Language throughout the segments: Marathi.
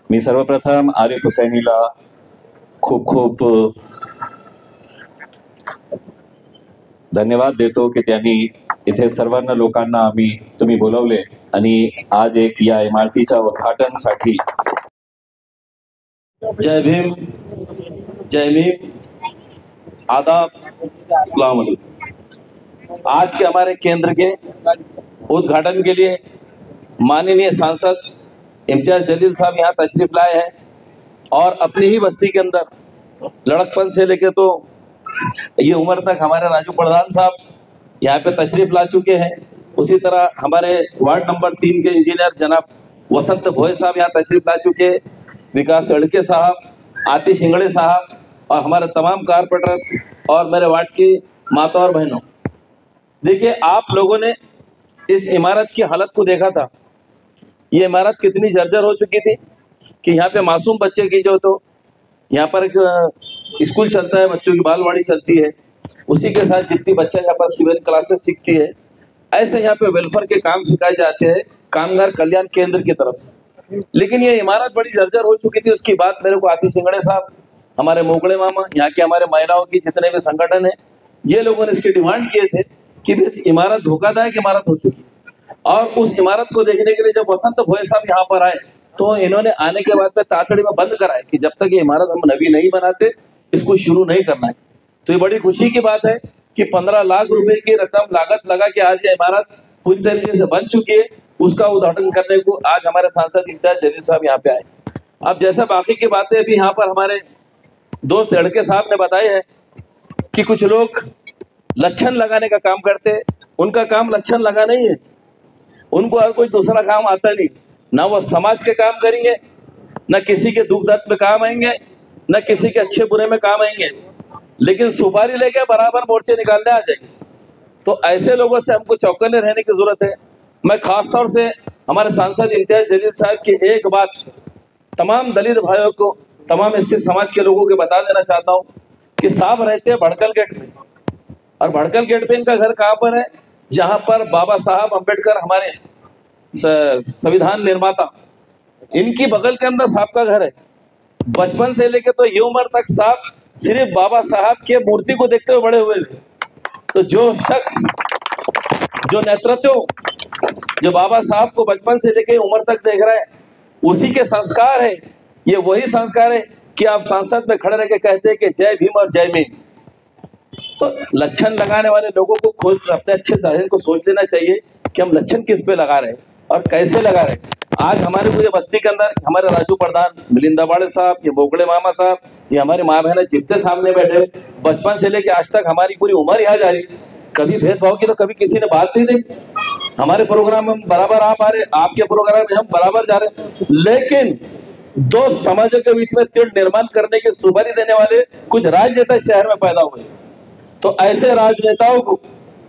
मी सर्वप्रथम आरिफ हुसैनीला खूप खूप धन्यवाद देतो की त्यांनी इथे सर्वांना लोकांना तुम्ही बोलवले आणि आज एक या इमारतीच्या उद्घाटनासाठी। जय भीम, जय भीम, आदाब, अस्सलाम वालेकुम। आज के हमारे केंद्र के उद्घाटन के लिए माननीय सांसद इम्तियाज जलील साहब यहाँ तशरीफ लाए हैं और अपनी ही बस्ती के अंदर लड़कपन से लेके तो ये उम्र तक हमारे राजू प्रधान साहब यहाँ पे तशरीफ ला चुके हैं। उसी तरह हमारे वार्ड नंबर 3 के इंजीनियर जनाब वसंत भोय साहब यहाँ तशरीफ ला चुके हैं, विकास अड़के साहब, आतिश इंगड़े साहब और हमारे तमाम कारपोरेटर्स और मेरे वार्ड की माता और बहनों। देखिए, आप लोगों ने इस इमारत की हालत को देखा था। ये इमारत कितनी जर्जर हो चुकी थी कि यहाँ पे मासूम बच्चे की जो तो यहाँ पर एक स्कूल चलता है, बच्चों की बालवाड़ी चलती है, उसी के साथ जितनी बच्चे यहाँ पर सिविल क्लासेस सीखती है, ऐसे यहाँ पे वेलफेयर के काम सिखाए जाते हैं कामगार कल्याण केंद्र की तरफ से। लेकिन ये इमारत बड़ी जर्जर हो चुकी थी। उसकी बात मेरे को आतिश सिंगड़े साहब, हमारे मोगड़े मामा, यहाँ के हमारे महिलाओं की जितने भी संगठन है, ये लोगों ने इसकी डिमांड किए थे कि इस इमारत धोखादायक इमारत हो चुकी। और उस इमारत को देखने के लिए जब वसंत भोय साहब यहाँ पर आए तो इन्होंने आने के बाद में तातड़ी में बंद कराए कि जब तक ये इमारत हम नवी नहीं बनाते इसको शुरू नहीं करना है। तो ये बड़ी खुशी की बात है कि 15 लाख रुपए की रकम लागत लगा के आज ये इमारत पूरी तरीके से बन चुकी है। उसका उद्घाटन करने को आज हमारे सांसद इम्तियाज जलील साहब यहाँ पे आए। अब जैसा बाकी की बातें अभी यहाँ पर हमारे दोस्त लड़के साहब ने बताए हैं कि कुछ लोग लक्षण लगाने का काम करते हैं। उनका काम लक्षण लगा नहीं है, उनको और कोई दूसरा काम आता नहीं। ना वो समाज के काम करेंगे, ना किसी के दुख दर्द में काम आएंगे, ना किसी के अच्छे बुरे में काम आएंगे, लेकिन सुपारी लेके बराबर मोर्चे निकालने आ जाएंगे। तो ऐसे लोगों से हमको चौकन्ने रहने की जरूरत है। मैं खास तौर से हमारे सांसद इम्तियाज जलील साहब की एक बात तमाम दलित भाइयों को, तमाम एससी समाज के लोगों को बता देना चाहता हूँ कि साहब रहते हैं भड़कल गेट पे, और भड़कल गेट पे इनका घर कहाँ पर है? जहाँ पर बाबा साहब अम्बेडकर, हमारे संविधान निर्माता, इनकी बगल के अंदर साहब का घर है। बचपन से लेके तो ये उम्र तक साहब सिर्फ बाबा साहब के मूर्ति को देखते हुए बड़े हुए थे। तो जो शख्स, जो नेतृत्व, जो बाबा साहब को बचपन से लेके उम्र तक देख रहे हैं, उसी के संस्कार है। ये वही संस्कार है कि आप संसद में खड़े रह के कहते हैं कि जय भीम और जय भीम। तो लक्षण लगाने वाले लोगों को खुद अपने अच्छे साधन को सोच लेना चाहिए कि हम लक्षण किस पे लगा रहे हैं और कैसे लगा रहे हैं। आज हमारे पूरे बस्ती के अंदर हमारे राजू प्रधान, मिलिंदा बाड़े साहब, ये बोगड़े मामा साहब, ये हमारे माँ बहन जितने सामने बैठे, बचपन से लेके आज तक हमारी पूरी उम्र यहाँ जा रही। कभी भेदभाव की तो कभी किसी ने बात नहीं देखी। हमारे प्रोग्राम में बराबर आप आ रहे, आपके प्रोग्राम में हम बराबर जा रहे, लेकिन दो समाजों के बीच में तीर निर्माण करने की सुपारी देने वाले कुछ राजनेता शहर में पैदा हुए। तो ऐसे राजनेताओं को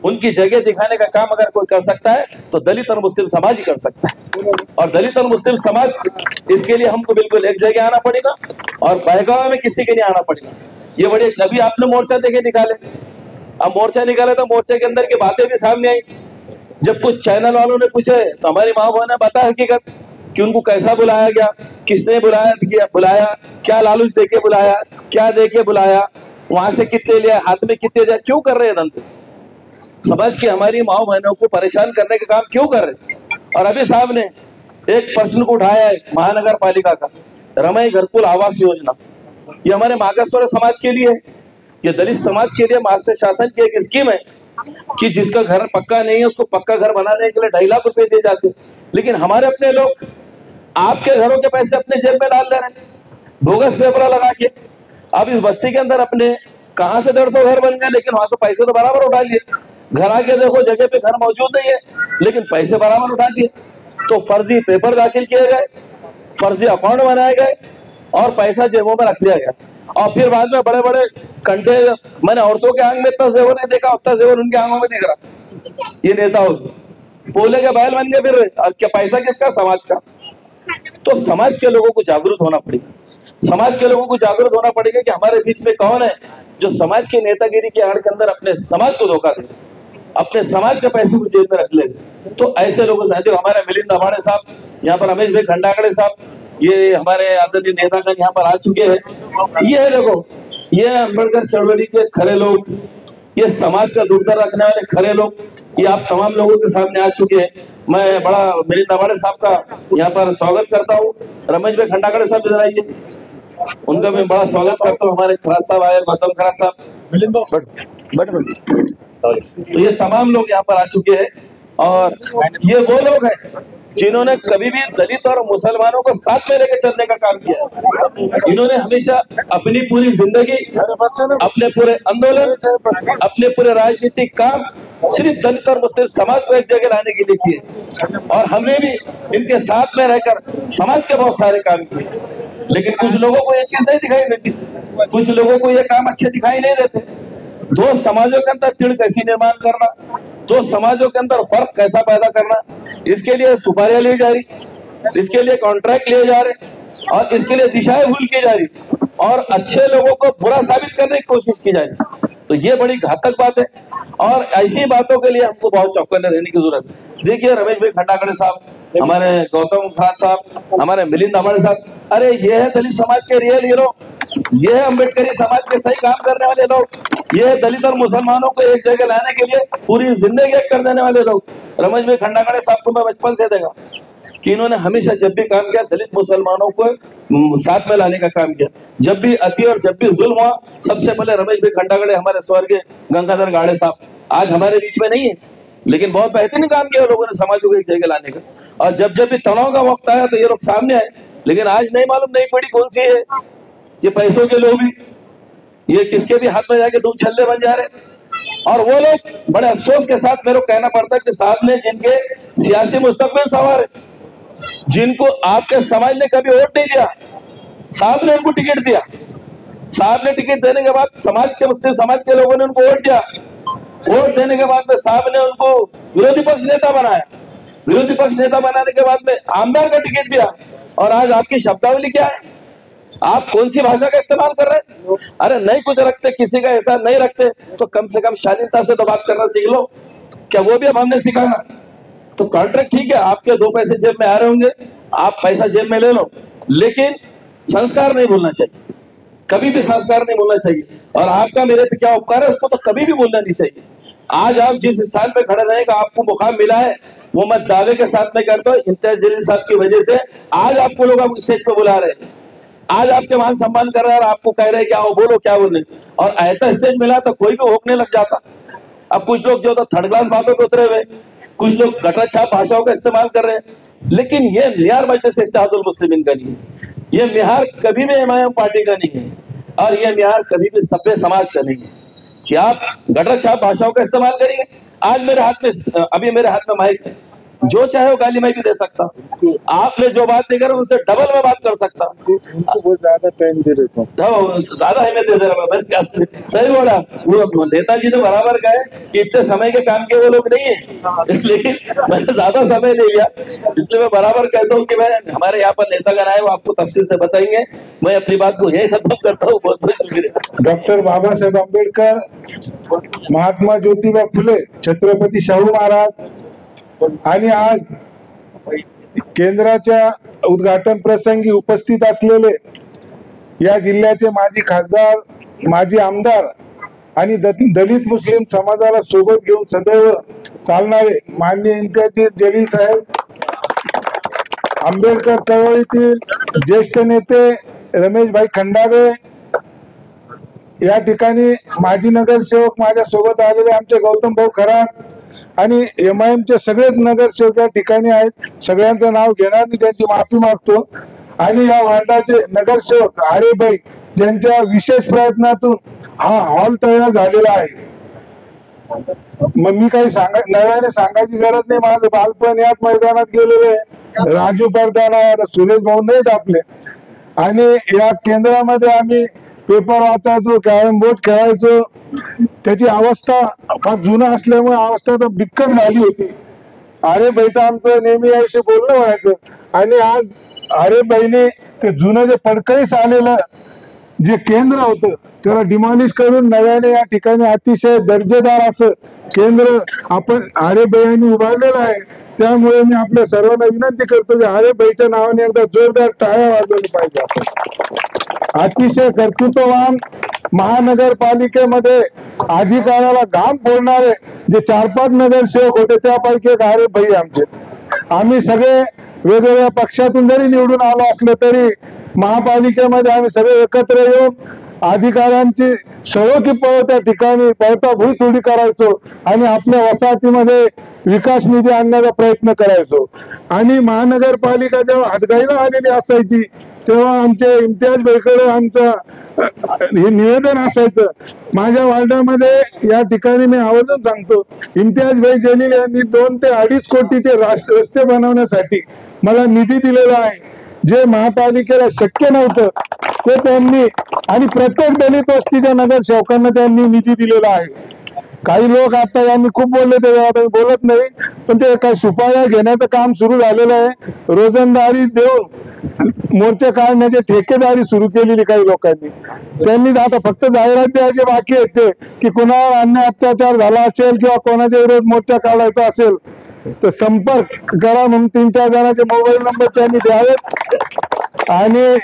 उनकी जगह दिखाने का काम अगर कोई कर सकता है तो दलित और मुस्लिम समाज ही कर सकता है। और दलित और मुस्लिम समाज, इसके लिए हमको बिल्कुल एक जगह आना पड़ेगा और बहगावा में किसी के नहीं आना पड़ेगा। ये बड़े, अभी आपने मोर्चा देखे निकाले, अब मोर्चा निकाले तो मोर्चे के अंदर की बातें भी सामने आई। जब कुछ चैनल वालों ने पूछे तो हमारी माँ बहन ने बताया हकीकत कि उनको कैसा बुलाया गया, किसने बुलाया, क्या लालूच देके बुलाया, क्या देके बुलाया, वहां से कितने लिया, हाथ में कितने दिया, क्यों कर रहे हैं धंधे? समाज की हमारी माओ बहनों को परेशान करने का काम क्यों कर रहे? और अभी साहब ने एक प्रश्न को उठाया है महानगर पालिका का, रमई घरकुल आवास योजना। ये हमारे मागासवर्ग समाज के लिए है, ये दलित समाज के लिए मास्टर शासन की एक स्कीम है कि जिसका घर पक्का नहीं है उसको पक्का घर बनाने के लिए 2.5 लाख रुपए दिए जाते हैं। लेकिन हमारे अपने लोग आपके घरों के पैसे अपने जेब में डाल ले रहे हैं, बोगस पेपर लगा के। अब इस बस्ती के अंदर अपने कहां से 150 घर बन गए, लेकिन वहां से पैसे तो बराबर उठा लिए। घर आके देखो जगह पे घर मौजूद नहीं है, लेकिन पैसे बराबर उठा दिए। तो फर्जी पेपर दाखिल किए गए, फर्जी अकाउंट बनाए गए और पैसा जेबों में रख लिया गया। और फिर बाद में बड़े बड़े कंटे, मैंने औरतों के आंख में इतना जेवर नहीं देखा, उतना जेवर उनके आंखों में दिख रहा। ये नेताओं पोले के बैल बन गए। फिर क्या पैसा किसका? समाज का। तो समाज के लोगों को जागरूक होना पड़ेगा, समाज के लोगों को जागरूक होना पड़ेगा कि हमारे बीच में कौन है जो समाज की नेतागिरी के आड़ के अंदर अपने समाज को धोखा दे, अपने समाज के पैसे को जेब में रख ले। तो ऐसे लोगों से हमारे मिलिंद बाड़े साहब, यहाँ पर रमेश भाई खंडागड़े साहब, ये हमारे आदरणीय नेतागण यहाँ पर आ चुके हैं। ये है देखो, ये अम्बेडकर चळवळी के खरे लोग, ये समाज का दुर्द रखने वाले खरे लोग, ये आप तमाम लोगों के सामने आ चुके हैं। मैं बड़ा मिलिंद दाभाडे साहब का यहाँ पर स्वागत करता हूँ। रमेश भाई खंडागड़े साहब इधर आइए, उनका मैं बड़ा स्वागत करता हूँ। हमारे खराज साहब आए, गौतम खराज साहब, तो ये तमाम लोग यहाँ पर आ चुके हैं। और ये वो लोग हैं जिन्होंने कभी भी दलित और मुसलमानों को साथ में लेकर चलने का काम किया। इन्होंने हमेशा अपनी पूरी जिंदगी, अपने पूरे आंदोलन, अपने पूरे राजनीतिक काम सिर्फ दलित और मुस्लिम समाज को एक जगह लाने के लिए किए। और हमने भी इनके साथ में रहकर समाज के बहुत सारे काम किए। लेकिन कुछ लोगों को ये चीज नहीं दिखाई देती, कुछ लोगों को ये काम अच्छे दिखाई नहीं देते। दो समाजों के अंदर तिड़ कैसी निर्माण करना, दो समाजों के अंदर फर्क कैसा पैदा करना, इसके लिए सुपारियां ली जा रही, इसके लिए कॉन्ट्रैक्ट लिए जा रहे, और इसके लिए दिशाएं भूल की जा रही, और अच्छे लोगों को बुरा साबित करने की कोशिश की जा रही। तो ये बड़ी घातक बात है, और ऐसी बातों के लिए हमको बहुत चौकन्ने रहने की जरूरत है। देखिए रमेश भाई खंडागड़े साहब, हमारे गौतम खराज साहब, हमारे मिलिंद दाभाडे साहब, अरे ये है दलित समाज के रियल हीरो, ये है अम्बेडकरी समाज के सही काम करने वाले लोग, ये है दलित और मुसलमानों को एक जगह लाने के लिए पूरी जिंदगी एक कर देने वाले लोग। रमेश भाई खंडागड़े साहब को मैं बचपन से देखा कि इन्होंने हमेशा जब भी काम किया दलित मुसलमानों को साथ में लाने का काम किया। जब भी अति और जब भी जुल्म हुआ, सबसे पहले रमेश भाई खंडागड़े, हमारे स्वर्गीय गंगाधर गाड़े साहब आज हमारे बीच में नहीं है, लेकिन बहुत बेहतरीन काम किया लोगों ने समाज को एक जगह लाने का। और जब जब भी तनाव का वक्त आया तो ये लोग सामने आए। लेकिन आज नहीं मालूम नई पीढ़ी कौन सी है, ये पैसों के लोग भी, ये किसके भी हाथ में जाके दूध छल्ले बन जा रहे। और वो लोग बड़े अफसोस के साथ मेरे को कहना पड़ता है कि साथ में जिनके सियासी मुस्तकबिल सवार है, जिनको आपके समाज ने कभी वोट नहीं दिया, साहब ने उनको टिकट दिया, साहब ने टिकट देने के बाद समाज के मुस्लिम समाज के लोगों ने उनको वोट दिया, वोट देने के बाद में साहब ने उनको विरोधी पक्ष नेता बनाया, विरोधी पक्ष नेता बनाने के बाद में आमदार का टिकट दिया। और आज आपकी शब्दावली क्या है, आप कौन सी भाषा का इस्तेमाल कर रहे हैं? अरे नहीं कुछ रखते, किसी का ऐसा नहीं रखते तो कम से कम शालीनता से तो बात करना सीख लो। क्या वो भी अब हमने सिखाना? तो कॉन्ट्रैक्ट ठीक है, आपके दो पैसे जेब में आ रहे होंगे, आप पैसा जेब में ले लो, लेकिन संस्कार नहीं भूलना चाहिए, कभी भी संस्कार नहीं भूलना चाहिए। और आपका मेरे पे क्या उपकार है उसको तो कभी भी भूलना नहीं चाहिए। आज आप जिस स्थान पे खड़े रहे, आपको मुकाम मिला है, वो मैं दावे के साथ में करता हूँ, इम्तियाज जलील साहब की वजह से आज आपको लोग आप स्टेज पे बुला रहे हैं, आज आपके मान सम्मान कर रहे हैं और आपको कह रहे हैं क्या वो बोलो क्या बोले। और ऐसा स्टेज मिला तो कोई भी होकने लग जाता। अब कुछ लोग जो तो थर्ड क्लास बातों पे उतरे हुए, कुछ लोग गटर छाप भाषाओं का इस्तेमाल कर रहे हैं, लेकिन ये मियार मजलिस इत्तेहादुल मुस्लिमीन का नहीं है, ये मिहार कभी भी एमआईएम पार्टी का नहीं है, और ये मिहार कभी भी सभ्य समाज का नहीं है कि आप गटर छाप भाषाओं का इस्तेमाल करिए। आज मेरे हाथ में, अभी मेरे हाथ में माइक है, जो चाहे वो गाली मैं भी दे सकता हूँ, आपने जो बात नहीं करी उससे डबल में बात कर सकता हूँ। बहुत ज्यादा टाइम दे देता हूँ, ज्यादा अहमियत दे रहा मेरे ख्याल से। सही बोला, वो नेताजी ने बराबर कहा कि इतने समय के काम के वो लोग नहीं है, लेकिन मैंने ज्यादा समय नहीं लिया, इसलिए मैं बराबर कहता हूँ कि मैं, हमारे यहाँ पर नेतागण आए वो आपको तफसील से बताएंगे। मैं अपनी बात को यही खत्म करता हूँ, बहुत बहुत शुक्रिया। डॉक्टर बाबासाहेब आंबेडकर, महात्मा ज्योतिबा फुले, छत्रपती शाहू महाराज आणि आज केंद्राच्या उद्घाटन प्रसंगी उपस्थित असलेले या जिल्ह्याचे माजी खासदार, माजी आमदार आणि दलित मुस्लिम समाजाला सोबत घेऊन सदैव चालणारे माननीय इम्तियाज जलील साहेब, आंबेडकर चळवळीतील ज्येष्ठ नेते रमेशभाई खंडागळे, या ठिकाणी माजी नगरसेवक माझ्या सोबत आलेले आमचे गौतम भाऊ खरात आणि एमआयएमचे सगळेच नगरसेवक या ठिकाणी आहेत। सगळ्यांचं नाव घेणार मी, त्यांची माफी मागतो। आणि या वार्डाचे नगरसेवक आरेभाई, ज्यांच्या विशेष प्रयत्नातून हा हॉल तयार झालेला आहे। मग मी काही नव्याने सांगायची गरज नाही, माझं बालपण याच मैदानात गेलेलं आहे। राजू परदाना, सुरेश भाऊ नाहीत आपले, आणि या केंद्रामध्ये आम्ही पेपर वाचायचो, कॅरम बोर्ड खेळायचो। त्याची अवस्था फार जुना असल्यामुळे अवस्था तर बिकट झाली होती। आरेभाईचं आमचं नेहमी याविषयी बोलणं व्हायचं, आणि आज आरेभाईने ते जुनं जे पडकळीस आलेलं जे केंद्र होतं त्याला डिमॉलिश करून नव्याने या ठिकाणी अतिशय दर्जेदार असं केंद्र आपण आरेभाईंनी उभारलेलं आहे। त्यामुळे मी आपल्या सर्वांना विनंती करतो की हरे भाईच्या नावाने एकदा जोरदार टाळ्या वाजवल्या पाहिजे. आपण अतिशय कर्तृत्ववान महानगरपालिकेमध्ये अधिकाराला घाम फोडणारे जे 4-5 नगरसेवक होते त्यापैकी एक हरे भाई आमचे. आम्ही सगळे वेगवेगळ्या पक्षातून जरी निवडून आलो असलो तरी महापालिकेमध्ये आम्ही सगळे एकत्र येऊन अधिकाऱ्यांची सवकी त्या ठिकाणी पळता भुई थोडी करायचो आणि आपल्या वसाहतीमध्ये विकास निधी आणण्याचा प्रयत्न करायचो. आणि महानगरपालिका जेव्हा हातगाईला आलेली असायची तेव्हा आमचे इम्तियाज भाईकडे आमचं हे निवेदन असायचं. माझ्या वार्डामध्ये या ठिकाणी मी आवर्जून सांगतो, इम्तियाज भाई जलील यांनी 2 ते 2.5 कोटीचे रस्ते बनवण्यासाठी मला निधी दिलेला आहे, जे महापालिकेला शक्य नव्हतं ते त्यांनी, आणि प्रत्येक दलित वस्तीच्या नगरसेवकांना त्यांनी निधी दिलेला आहे. काही लोक आता यांनी खूप बोलले ते आता बोलत नाही, पण ते काही सुपाऱ्या घेण्याचं काम सुरू झालेलं आहे. रोजंदारी देऊन मोर्चे काढण्याची ठेकेदारी सुरू केलेली काही लोकांनी. त्यांनी आता फक्त जाहिरात द्यायचे बाकी आहेत ते की कुणावर अन्याय अत्याचार झाला असेल किंवा कोणाच्या विरोधात मोर्चा काढायचा असेल तर संपर्क करा म्हणून 3-4 जणांचे मोबाईल नंबर त्यांनी द्यावेत आणि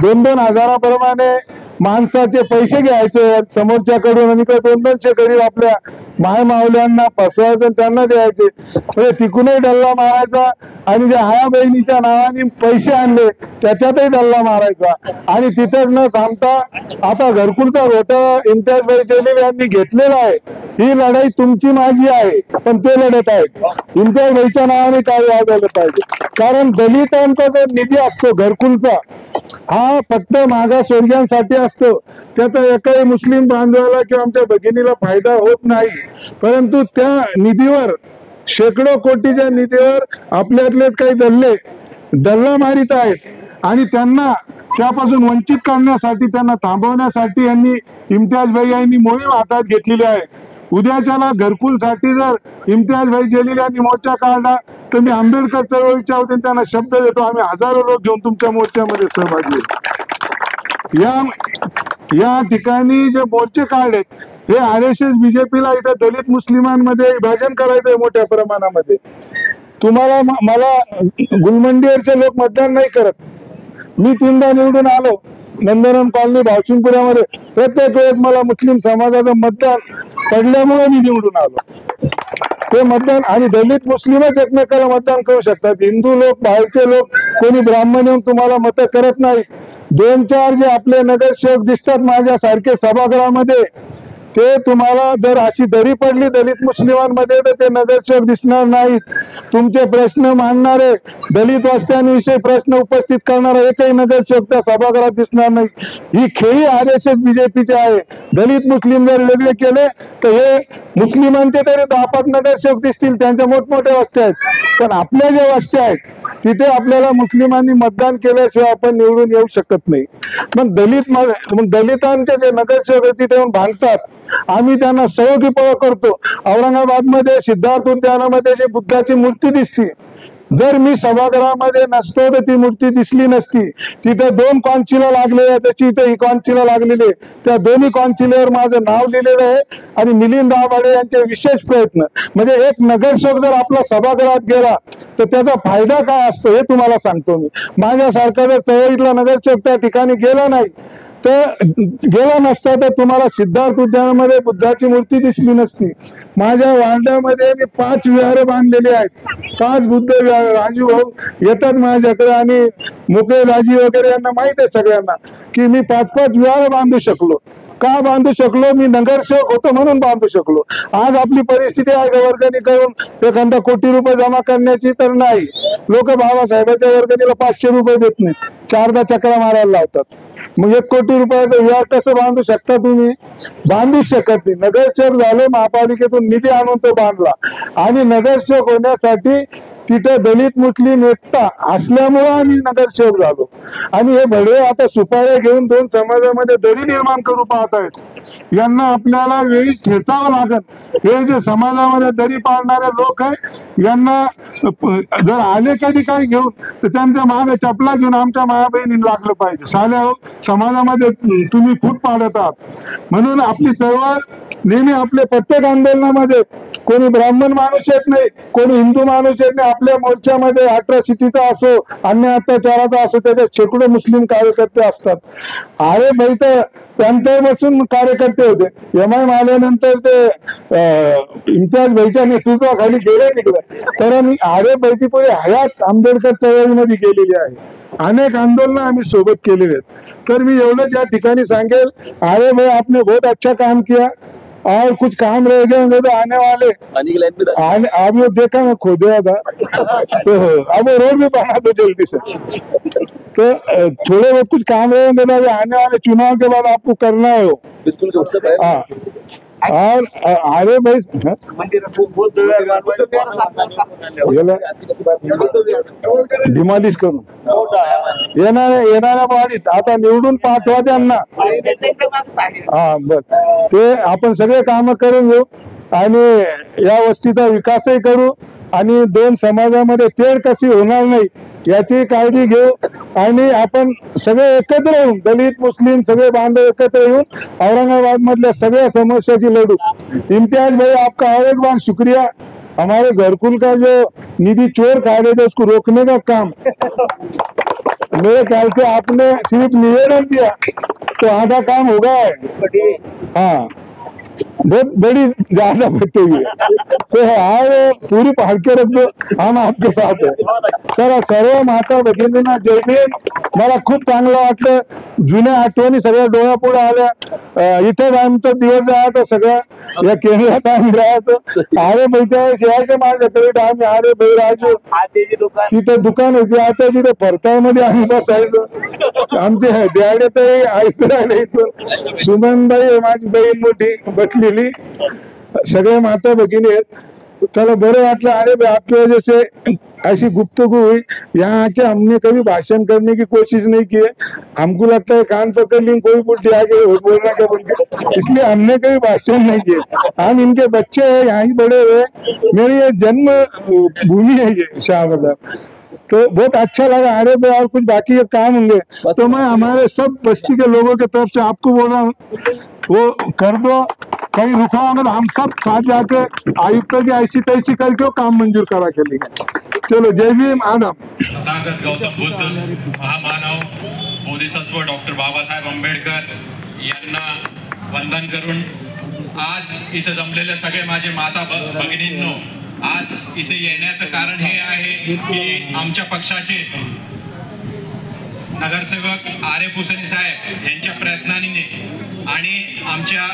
2-2 हजाराप्रमाणे माणसाचे पैसे घ्यायचे समोरच्याकडून आणि 200 गरीब आपल्या माय मावल्यांना फसवायचं त्यांना द्यायचे. म्हणजे तिकूनही डल्ला मारायचा आणि जे आया बहिणीच्या नावाने पैसे आणले त्याच्यातही डल्ला मारायचा. आणि तिथेच न थांबता आता घरकुलचा घोटाळा इम्तियाज भाई जलील यांनी घेतलेला आहे. ही लढाई तुमची माझी आहे, पण ते लढत आहेत. इम्तियाज भाईच्या नावाने काय वाजवलं पाहिजे, कारण दलितांचा जो निधी असतो घरकुलचा हा फक्त मागासवर्गीयांसाठी असतो. त्याचा एकाही मुस्लिम बांधवाला किंवा आमच्या भगिनीला फायदा होत नाही. परंतु त्या निधीवर शेकडो कोटीच्या निधीवर आपल्यातलेच काही डल्ला मारित आहेत आणि त्यांना त्यापासून वंचित करण्यासाठी त्यांना थांबवण्यासाठी यांनी इम्तियाज भाई यांनी मोहीम हातात घेतलेली आहे. उद्याच्याला घरकुलसाठी जर इम्तियाज भाई जलील यांनी मोर्चा काढला तर मी आंबेडकर चळवळीच्या वतीने त्यांना शब्द देतो, आम्ही हजारो लोक घेऊन तुमच्या मोर्चामध्ये सहभागी या ठिकाणी जे मोर्चे काढलेत हे RSS BJPला इथं दलित मुस्लिमांमध्ये विभाजन करायचंय मोठ्या प्रमाणामध्ये. तुम्हाला मला गुलमंडीवरचे लोक मतदान नाही करत. मी 3दा निवडून आलो नंदनवन कॉलनी भावसिंगपुरामध्ये. प्रत्येक वेळेस मला मुस्लिम समाजाचं मतदान पडल्यामुळे मी निवडून आलो. ते मतदान आणि दलित मुस्लिमच एकमेकाला मतदान करू शकतात. हिंदू लोक बाहेरचे लोक कोणी ब्राह्मण येऊन तुम्हाला मत करत नाही. 2-4 जे आपले नगरसेवक दिसतात माझ्यासारखे सभागृहामध्ये ते तुम्हाला जर अशी दरी पडली दलित मुस्लिमांमध्ये तर ते नगरसेवक दिसणार नाहीत. तुमचे प्रश्न मांडणारे दलित वस्त्यांविषयी प्रश्न उपस्थित करणारा एकही नगरसेवक त्या सभागृहात दिसणार नाही. ही खेळी RSS BJPची आहे. दलित मुस्लिम जर वेगळे केले तर हे मुस्लिमांचे तरी 10-5 नगरसेवक दिसतील, त्यांच्या मोठमोठ्या वस्त्या आहेत. पण आपल्या ज्या वस्त्या आहेत तिथे आपल्याला मुस्लिमांनी मतदान केल्याशिवाय आपण निवडून येऊ शकत नाही. मग दलितांचे जे नगरसेवक तिथे येऊन भांडतात, आम्ही त्यांना सहयोगी करतो. औरंगाबादमध्ये सिद्धार्थ उद्यानामध्ये जी बुद्धाची मूर्ती दिसती, जर मी सभागृहामध्ये नसतो तर ती मूर्ती दिसली नसती. तिथे 2 कॉन्सिला लागलेले आहेत, त्याची इथे ही कॉन्सिला लागलेली आहे. त्या दोन्ही कॉन्सिलवर माझं नाव लिहिलेलं आहे आणि मिलिंद दाभाडे यांचे विशेष प्रयत्न. म्हणजे एक नगरसेवक जर आपला सभागृहात गेला तर त्याचा फायदा काय असतो हे तुम्हाला सांगतो मी. माझ्यासारखा जर चळवळीतला नगरसेवक त्या ठिकाणी गेला नाही तर गेला नसता तर तुम्हाला सिद्धार्थ उद्यानामध्ये बुद्धाची मूर्ती दिसली नसती. माझ्या वार्डामध्ये मी 5 विहार बांधलेले आहेत. 5 बुद्ध विहार. राजू भाऊ येतात माझ्याकडे आणि मुकेश राजी वगैरे यांना माहित आहे सगळ्यांना की मी 5-5 विहार बांधू शकलो. का बांधू शकलो? मी नगरसेवक होतो म्हणून बांधू शकलो. आज आपली परिस्थिती आहे वर्गणी करून एखादा कोटी रुपये जमा करण्याची तर नाही. लोक बाबासाहेबांच्या वर्गणीला 500 रुपये देत नाही, 4दा चक्रा मारायला लावतात. मग 1 कोटी रुपयाचा विहार कसं बांधू शकता तुम्ही? बांधूच शकत नाही. नगरसेवक झालो, महापालिकेतून निधी आणून तो बांधला आणि नगरसेवक होण्यासाठी तिथे दलित मुस्लिम एकता असल्यामुळे आम्ही नगरसेवक झालो. आणि हे भडवे आता सुपाऱ्या घेऊन 2 समाजामध्ये दरी निर्माण करू पाहत आहेत. यांना आपल्याला वेळी ठेचावं लागत. हे जे समाजामध्ये दरी पाडणारे लोक आहे यांना जर आले कधी काही घेऊन तर त्यांच्या मागे चपला घेऊन आमच्या माया बहिणीला लागलं पाहिजे. साल्या समाजामध्ये तुम्ही फूट पाडत आहात. म्हणून आपली चळवळ नेहमी आपल्या प्रत्येक आंदोलनामध्ये कोणी ब्राह्मण माणूस येत नाही, कोणी हिंदू माणूस येत नाही. आपल्या मोर्चामध्ये अट्रॉसिटीचा असो, अन्य अत्याचाराचा असो, त्याच्यात शेकडो मुस्लिम कार्यकर्ते असतात. अरे भाई तर त्यांच्यापासून कार्यकर्ते होते. एमआयएम आल्यानंतर ते इम्तियाज भाईच्या नेतृत्वाखाली गेले तिकडे. तर मी अरे भाईची पुढे हयात आंबेडकर चळवळीमध्ये गेलेली आहे. अनेक आंदोलन आम्ही सोबत केलेले आहेत. तर मी एवढंच या ठिकाणी सांगेल, अरे भाई आपने बहुत अच्छा काम किया और कुछ काम रह गए होंगे तो आने वाले अब वो देखा मैं खो दिया था तो अब वो रोड भी बना दो जल्दी से। तो थोड़े बहुत कुछ काम रहे होंगे तो आने वाले चुनाव के बाद आपको करना है वो। हाँ और अरे भाई डिमॉलिश करून येणाऱ्या वाढीत आता निवडून पाठवा त्यांना। हा बर ते आपण सगळे काम करून घेऊ आणि या वस्तीचा विकासही करू आणि दोन समाजामध्ये तेढ कशी होणार नाही याची काळजी घेऊ आणि आपण सगळे एकत्र येऊन दलित मुस्लिम सगळे बांधव एकत्र येऊन औरंगाबाद मधल्या सगळ्या समस्याची लढू। इम्तियाज भाई आपका और एक बार शुक्रिया। हमारे घरकुल का जो निधि चोर खा रहे थे उसको रोकने का काम मेरे ख्याल से आपने सिर्फ निवेदन दिया तो आधा काम हो गया है। हाँ बहुत बड़ी ज्यादा बची हुई है तो आप पूरी पहाड़ के रख दो, हम आपके साथ है। तर सर्व माता भगिनींना जय भीम। मला खूप चांगलं वाटलं, जुन्या आठवणी सगळ्या डोळ्यापुढे आल्या। इथेच आमचा दिवस जायचा सगळा, या केंद्रात आम्ही राहायचो। अरे भाईच्या शिवायच्या माझ्याकडे आम्ही अरे भाई राजू तिथे दुकान होती, आता तिथे परताळमध्ये आम्ही बसायचो। आमचे डॅडे तर ऐकलं इथून सुमनबाई माझी बहीण मोठी बसलेली, सगळे माता भगिनी आहेत। चलो बड़े वाटलं अरे भाई आपकी वजह से ऐसी गुफ्तगू हुई। यहाँ आके हमने कभी भाषण करने की कोशिश नहीं की है, हमको लगता है कान पकड़ ली कोई उल्टी आके बोलना क्या बोल के, इसलिए हमने कभी भाषण नहीं किए। हम इनके बच्चे हैं, यहाँ ही बड़े हुए, मेरी ये जन्म भूमि है ये शाहबाद। तो बहुत अच्छा लगा। अरे भाई और कुछ बाकी काम होंगे तो मैं हमारे सब बस्ती के लोगों की तरफ से आपको बोल रहा हूँ वो कर दो, कहीं रुका अगर हम सब साथ जाके आयुक्त की ऐसी तैसी करके वो काम मंजूर करा के लेंगे। चलो जय भीम आदम। तथागत गौतम बुद्ध महामानव बोधिसत्व डॉक्टर बाबासाहेब आंबेडकर यांना वंदन करून आज इथे जमलेले सगळे माझे माता भगिनींनो, आज इथे येण्याचं कारण हे आहे की आमच्या पक्षाचे नगरसेवक आरिफ हुसेनी साहेब यांच्या प्रयत्नांनी आणि आमच्या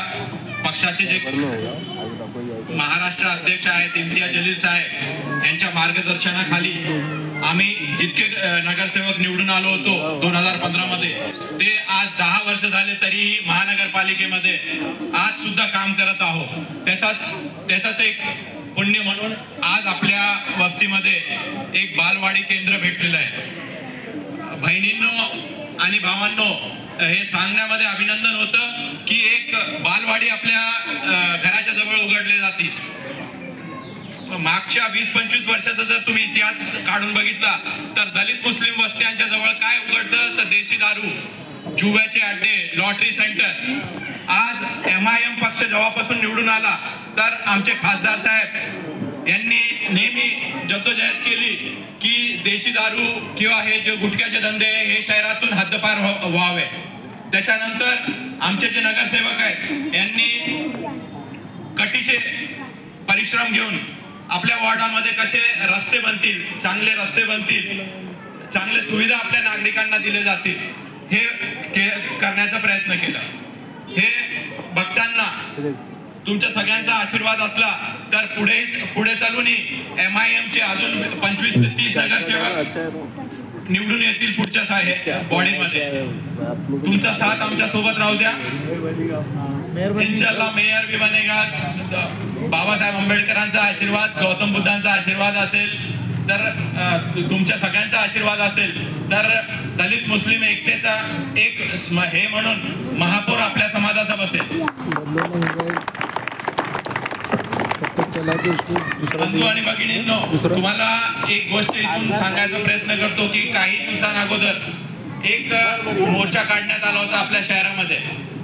पक्षाचे जे महाराष्ट्र अध्यक्ष आहेत इम्तियाज जलील साहेब यांच्या मार्गदर्शनाखाली आम्ही जितके नगरसेवक निवडून आलो होतो 2015 मध्ये, ते आज 10 वर्ष झाले तरी महानगरपालिकेमध्ये आज सुद्धा काम करत आहोत। त्याचाच एक पुण्य म्हणून आज आपल्या वस्तीमध्ये एक बालवाडी केंद्र भेटलेलं आहे। बहिणींनो आणि भावांनो, हे सांगण्यामध्ये अभिनंदन होतं की एक बालवाडी आपल्या घराच्या जवळ उघडले जातील। मागच्या 20-25 वर्षाचा जर तुम्ही इतिहास काढून बघितला तर दलित मुस्लिम वस्त्यांच्या जवळ काय उघडतं तर देशी दारू, जुव्याचे अड्डे, लॉटरी सेंटर। आज एमआयएम पक्ष जेव्हापासून निवडून आला तर आमचे खासदार साहेब यांनी नेहमी जद्दोजहद केली की देशी दारू किंवा हे जे गुटख्याचे धंदे हे शहरातून हद्दपार व्हावे। त्याच्यानंतर आमचे जे नगरसेवक आहेत यांनी कटीचे परिश्रम घेऊन आपल्या वॉर्डामध्ये कसे रस्ते बनतील, चांगले रस्ते बनतील, चांगले सुविधा आपल्या नागरिकांना दिले जातील हे करण्याचा प्रयत्न केला। हे बघताना तुमच्या सगळ्यांचा आशीर्वाद असला तर पुढे चालूनही एमआयएम चे अजून 25 ते 30 नगरसेवक निवडून येतील पुढच्या बॉडीमध्ये। तुमचा साथ आमच्या सोबत राहू द्या। इंशाल्लाह मेयर भी बनेगा। बाबासाहेब आंबेडकरांचा आशीर्वाद, गौतम बुद्धांचा आशीर्वाद असेल तर तुमच्या सगळ्यांचा आशीर्वाद असेल तर दलित मुस्लिम एकतेचा एक हे म्हणून महापौर आपल्या समाजाचा बसेल। बंधू आणि भगिनींनो, तुम्हाला एक गोष्ट इथून सांगायचा प्रयत्न करतो की काही दिवसांअगोदर एक मोर्चा काढण्यात आला होता आपल्या शहरामध्ये।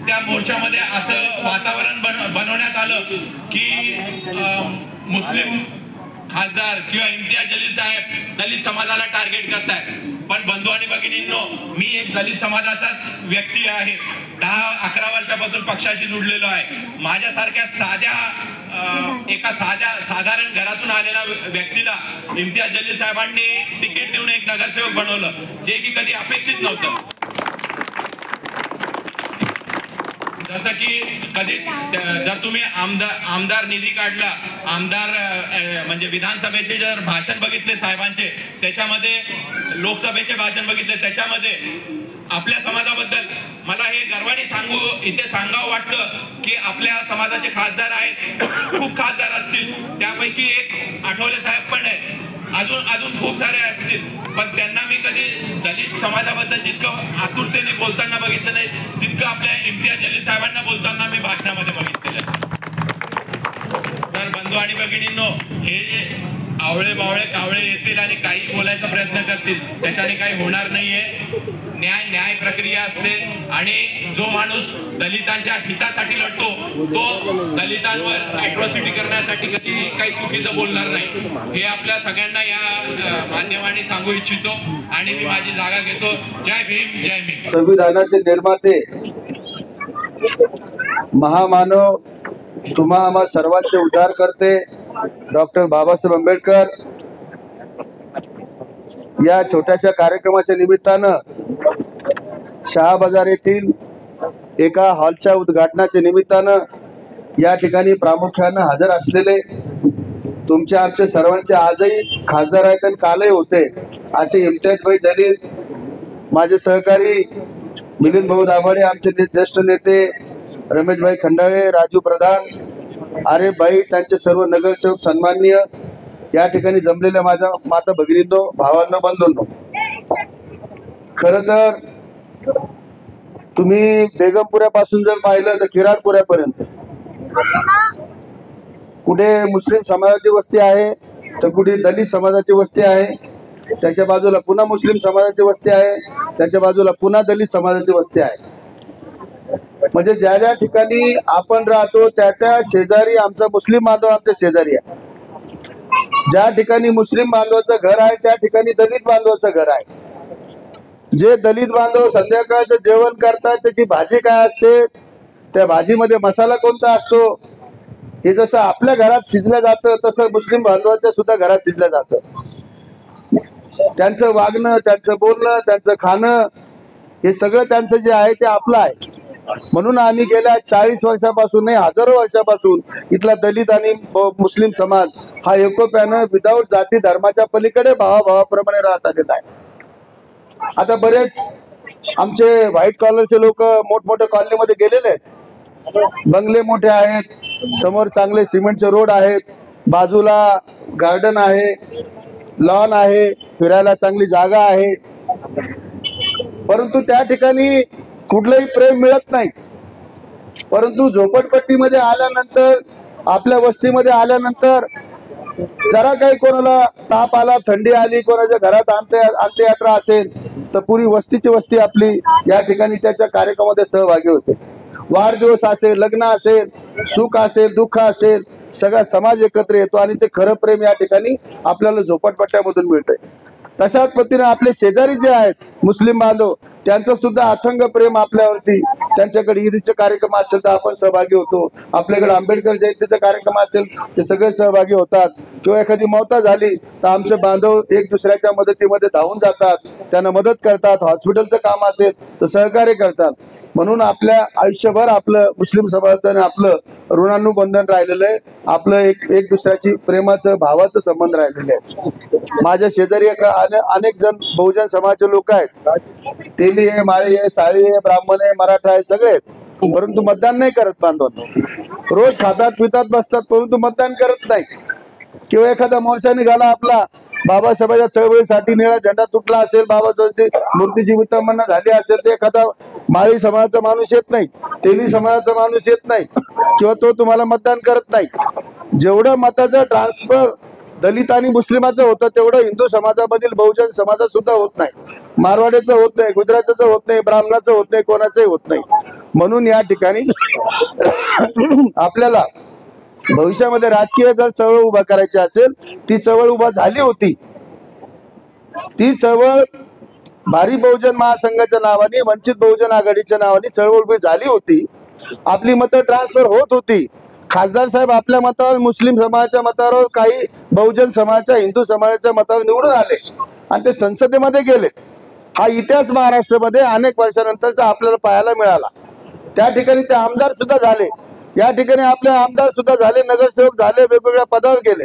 त्या मोर्चामध्ये असं वातावरण बनवण्यात आलं की मुस्लिम खासदार किंवा इम्तियाज जलील साहेब दलित समाजाला टार्गेट करतायत. पण बंधू आणि भगिनींनो, मी एक दलित समाजाचाच व्यक्ती आहे. 10-11 वर्षापासून पक्षाशी जुडलेलो आहे. माझ्यासारख्या एका साधारण घरातून आलेल्या व्यक्तीला इम्तियाज जलील साहेबांनी तिकीट देऊन एक नगरसेवक बनवलं, जे की कधी अपेक्षित नव्हतं. जसं की कधीच जर तुम्ही आमदार निधी काढला, आमदार म्हणजे विधानसभेचे जर भाषण बघितले साहेबांचे, त्याच्यामध्ये लोकसभेचे भाषण बघितले, त्याच्यामध्ये आपल्या समाजाबद्दल मला हे गर्वाने इथे सांगावं वाटतं की आपल्या समाजाचे खासदार आहेत, खूप खासदार असतील, त्यापैकी एक आठवले साहेब पण आहेत, अजून खूप सारे असतील, पण त्यांना मी कधी दलित समाजाबद्दल जितकं आतुरतेने बोलताना बघितलं नाही, तितकं आपल्या इम्तियाज जलील साहेबांना बोलताना मी भाषणामध्ये बघितलेलं आहे. तर बंधू आणि भगिनींनो, हे जे आवळे बावळे कावळे येतील आणि काही बोलायचा प्रयत्न करतील, त्याच्याने काही होणार नाहीये. न्याय प्रक्रिया असते आणि जो माणूस दलितांच्या हितासाठी लढतो तो दलितांवर अॅट्रॉसिटी करण्यासाठी कधी काही चुकीचं बोलणार नाही. हे आपल्या सगळ्यांना या माध्यमाने सांगू इच्छितो आणि मी माझी जागा घेतो. जय भीम, जय भीम. संविधानाचे निर्माते, महामानव, तुम्हा आम्हा सर्वांचे उद्धार करते डॉक्टर बाबासाहेब आंबेडकर या छोट्याशा कार्यक्रमाच्या निमित्तानं शहा बाजार येथील एका हॉलच्या उद्घाटनाच्या निमित्तानं या ठिकाणी प्रामुख्यानं हजर असलेले तुमच्या आमचे सर्वांचे आजही खासदार आहेत आणि कालही होते असे इम्तियाजभाई जलील, माझे सहकारी मिलिंद भाऊ दाभाडे, आमचे ज्येष्ठ नेते रमेशभाई खंडाळे, राजू प्रधान, आरे भाई, त्यांचे सर्व नगरसेवक सन्माननीय, या ठिकाणी जमलेल्या माझ्या माता भगिनींनो, भावांनो, बंधूंनो, खरं तर तुम्ही बेगमपुऱ्यापासून जर पाहिलं तर किराडपुऱ्यापर्यंत कुठे मुस्लिम समाजाची वस्ती आहे तर कुठे दलित समाजाची वस्ती आहे, त्याच्या बाजूला पुन्हा मुस्लिम समाजाची वस्ती आहे, त्याच्या बाजूला पुन्हा दलित समाजाची वस्ती आहे. म्हणजे ज्या ज्या ठिकाणी आपण राहतो त्या शेजारी आमचा मुस्लिम बांधव आमच्या शेजारी आहे. ज्या ठिकाणी मुस्लिम बांधवाचं घर आहे त्या ठिकाणी दलित बांधवाचं घर आहे. जे दलित बांधव संध्याकाळचं जेवण करतात त्याची भाजी काय असते, त्या भाजीमध्ये मसाला कोणता असतो, हे जसं आपल्या घरात शिजलं जातं तसं मुस्लिम बांधवाच्या सुद्धा घरात शिजलं जातं. त्यांचं वागणं, त्यांचं बोलणं, त्यांचं खाणं, हे सगळं त्यांचं जे आहे ते आपलं आहे. म्हणून आम्ही गेल्या 40 वर्षापासून नाही, हजारो वर्षापासून इथला दलित आणि मुस्लिम समाज हा एकोप्यानं विदाऊट जाती धर्माच्या पलीकडे भावाभावाप्रमाणे राहत आलेला आहे. आता बरेच आमचे व्हाईट कॉलरचे लोक मोठमोठ्या कॉलनीमध्ये गेलेले आहेत, बंगले मोठे आहेत, समोर चांगले सिमेंटचे रोड आहेत, बाजूला गार्डन आहे, लॉन आहे, फिरायला चांगली जागा आहे, परंतु त्या ठिकाणी कुठलंही प्रेम मिळत नाही. परंतु झोपडपट्टीमध्ये आल्यानंतर, आपल्या वस्तीमध्ये आल्यानंतर जरा काही कोणाला ताप आला, थंडी आली, कोणाच्या घरात अंत्ययात्रा असेल तर पुरी वस्तीची वस्ती आपली या ठिकाणी त्याच्या कार्यक्रमामध्ये सहभागी होते. वाढदिवस असेल, लग्न असेल, सुख असेल, दुःख असेल, सगळा समाज एकत्र येतो आणि ते खरं प्रेम या ठिकाणी आपल्याला झोपडपट्ट्यामधून मिळतंय. तशाच पद्धतीने आपले शेजारी जे आहेत मुस्लिम बांधव, त्यांचं सुद्धा अथंग प्रेम आपल्यावरती. त्यांच्याकडे ईदचे कार्यक्रम असेल तर आपण सहभागी होतो, आपल्याकडे आंबेडकर जयंतीचा कार्यक्रम असेल ते सगळे सहभागी होतात, किंवा एखादी मौता झाली तर आमचे बांधव एक दुसऱ्याच्या मदतीमध्ये धावून जातात, त्यांना मदत करतात, हॉस्पिटलचं काम असेल तर सहकार्य करतात. म्हणून आपल्या आयुष्यभर आपलं मुस्लिम समाजाचं आपलं ऋणानुबंधन राहिलेलं आहे, आपलं एक दुसऱ्याची प्रेमाचं भावाचं संबंध राहिलेले आहेत. माझ्या शेजारी अनेक जण बहुजन समाजाचे लोक आहेत, तेली आहे, माळी आहे, साळी आहे, ब्राह्मण आहे, मराठा आहे, सगळे आहेत, परंतु मतदान नाही करत. बांधवांनो, रोज खातात पितात बसतात परंतु मतदान करत नाही. किंवा एखादा मोर्चा निघाला आपला बाबासाहेबांच्या चळवळीसाठी, निळा झेंडा तुटला असेल, बाबासाहेबांची मूर्तीची विटंबना झाली असेल तर एखादा माळी समाजाचा माणूस येत नाही, तेली समाजाचा माणूस येत नाही, किंवा तो तुम्हाला मतदान करत नाही. जेवढं मताचं ट्रान्सफर दलित आणि मुस्लिमाचं होतं तेवढं हिंदू समाजामधील बहुजन समाजात सुद्धा होत नाही, मारवाड्याचं होत नाही, गुजराताचं होत नाही, ब्राह्मणाचं होत नाही, कोणाचंही होत नाही. म्हणून या ठिकाणी आपल्याला भविष्यामध्ये राजकीय जर चळवळ उभा करायची असेल, ती चळवळ उभा झाली होती. ती चळवळ भारी बहुजन महासंघाच्या नावाने, वंचित बहुजन आघाडीच्या नावाने चळवळ उभी झाली होती. आपली मतं ट्रान्सफर होत होती. खासदार साहेब आपल्या मतावर, मुस्लिम समाजाच्या मतावर, काही बहुजन समाजाच्या, हिंदू समाजाच्या मतावर निवडून आले आणि ते संसदेमध्ये गेले. हा इतिहास महाराष्ट्रामध्ये अनेक वर्षानंतरचा आपल्याला पाहायला मिळाला. त्या ठिकाणी ते आमदार सुद्धा झाले, या ठिकाणी आपले आमदार सुद्धा झाले, नगरसेवक झाले, वेगवेगळ्या पदावर गेले.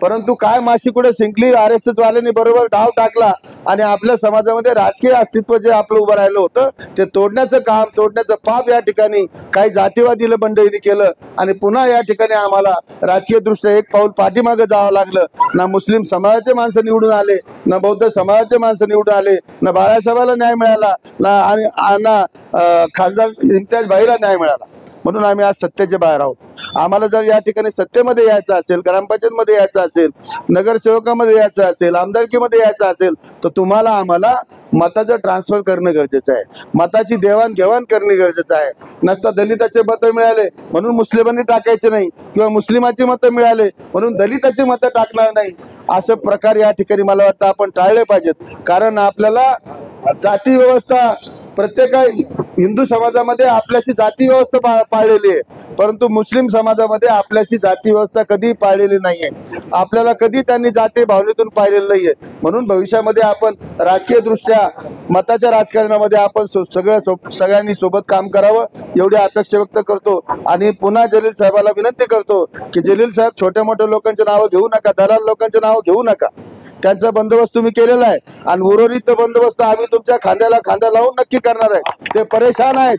परंतु काय माशी कुठे शिंकली, RSS वाल्यांनी बरोबर डाव टाकला आणि आपल्या समाजामध्ये राजकीय अस्तित्व जे आपलं उभं राहिलं होतं ते तोडण्याचं काम, तोडण्याचं पाप या ठिकाणी काही जातीवादी मंडळींनी केलं. आणि पुन्हा या ठिकाणी आम्हाला राजकीय दृष्ट्या एक पाऊल पाठीमागे जावं लागलं. ना मुस्लिम समाजाचे माणसं निवडून आले, ना बौद्ध समाजाचे माणसं निवडून आले, ना बाळासाहेबाला न्याय मिळाला, ना खासदार इम्तियाज भाईला न्याय मिळाला. म्हणून आम्ही आज सत्तेच्या बाहेर आहोत. आम्हाला जर या ठिकाणी सत्तेमध्ये यायचं असेल, ग्रामपंचायत मध्ये यायचं असेल, नगरसेवकामध्ये यायचं असेल, आमदारकीमध्ये यायचं असेल, तर तुम्हाला आम्हाला मताचं ट्रान्सफर करणं गरजेचं आहे, मताची देवाणघेवाण करणे गरजेचं आहे. नसता दलिताचे मतं मिळाले म्हणून मुस्लिमांनी टाकायचे नाही, किंवा मुस्लिमाची मतं मिळाले म्हणून दलिताची मतं टाकणार नाही, असं प्रकार या ठिकाणी मला वाटतं आपण टाळले पाहिजेत. कारण आपल्याला जाती व्यवस्था, प्रत्येक हिंदू समाजामध्ये आपल्याशी जाती व्यवस्था पाळलेली आहे, परंतु मुस्लिम समाजामध्ये आपल्याशी जाती व्यवस्था कधी पाळलेली नाहीये. आपल्याला कधी त्यांनी जाती भावनेतून पाळलेलं नाहीये. म्हणून भविष्यामध्ये आपण राजकीय दृष्ट्या मताच्या राजकारणामध्ये आपण सगळ्यांनी सोबत काम करावं एवढी अपेक्षा व्यक्त करतो. आणि पुन्हा जलील साहेबाला विनंती करतो की जलील साहेब, छोट्या मोठ्या लोकांचे नावं घेऊ नका, दलाल लोकांचे नावं घेऊ नका. त्यांचा बंदोबस्त तुम्ही केलेला आहे आणि उर्वरित बंदोबस्त आम्ही तुमच्या खांद्याला खांदा लावून नक्की करणार आहे. ते परेशान आहेत,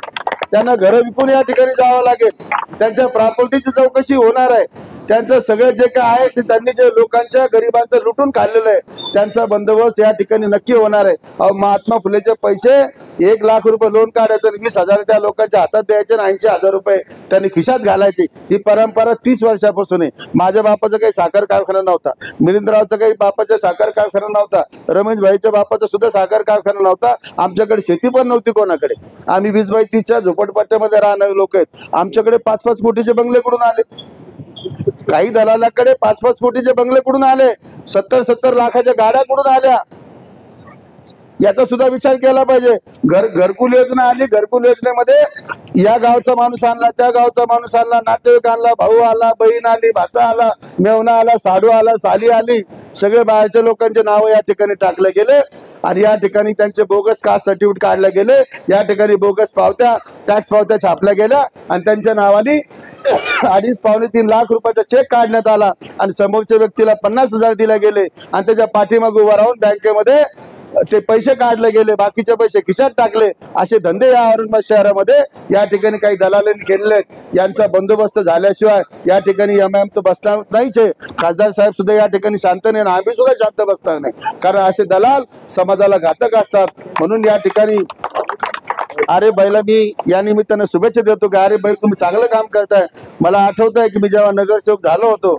त्यांना घरं विकून या ठिकाणी जावं लागेल, त्यांच्या प्रॉपर्टीची चौकशी होणार आहे, त्यांचं सगळं जे काय आहे ते त्यांनी जे लोकांच्या गरिबांचं लुटून खाल्लेलं आहे त्यांचा बंदोबस्त या ठिकाणी नक्की होणार आहे. महात्मा फुलेचे पैसे 1 लाख रुपये लोन काढायचं, 20,000 त्या लोकांच्या हातात द्यायचे आणि 80,000 रुपये त्यांनी खिशात घालायचे. ही परंपरा 30 वर्षापासून आहे. माझ्या बापाचा काही साखर कारखाना नव्हता, मिलिंदरावचा काही बापाचा साखर कारखाना नव्हता, रमेश भाईच्या बापाचा सुद्धा साखर कारखाना नव्हता. आमच्याकडे शेती पण नव्हती कोणाकडे. आम्ही 20-22 झोपडपट्ट्यामध्ये राहणारे लोक आहेत. आमच्याकडे 5-5 कोटीचे बंगले कुठून आले? काही दलालाकडे 5-5 कोटीचे बंगले कुठून आले? 70-70 लाखाच्या गाड्या कुठून आल्या? याचा सुद्धा विचार केला पाहिजे. घरकुल योजना आली, घरकुल योजनेमध्ये या गावचा माणूस आणला, त्या गावचा माणूस आणला, नातेवाईक आणला, भाऊ आला, बहीण आली, भाचा आला, मेवणा आला, साडू आला, साली आली, सगळे बाहेरच्या लोकांचे नाव या ठिकाणी टाकले गेले आणि या ठिकाणी त्यांचे बोगस कास्ट सर्टिफिकेट काढले गेले. या ठिकाणी बोगस पावत्या, टॅक्स पावत्या छापल्या गेल्या आणि त्यांच्या नावाने 2.5-3 लाख रुपयाचा चेक काढण्यात आला आणि समोरच्या व्यक्तीला 50,000 दिले गेले आणि त्याच्या पाठीमागे उभा राहून बँकेमध्ये ते पैसे काढले गेले, बाकीचे पैसे खिशात टाकले. असे धंदे या औरंगाबाद शहरामध्ये या ठिकाणी काही दलालांनी केलेले आहेत. यांचा बंदोबस्त झाल्याशिवाय या ठिकाणी MIM तर बसणार नाहीच आहे. खासदार साहेब सुद्धा या ठिकाणी शांत नाही, आम्ही सुद्धा शांत बसणार नाही, कारण असे दलाल समाजाला घातक असतात. म्हणून या ठिकाणी अरे बैला मी या निमित्तानं शुभेच्छा देतो की अरे बैल तुम्ही चांगलं काम करताय. मला आठवत आहे की मी जेव्हा नगरसेवक झालो होतो,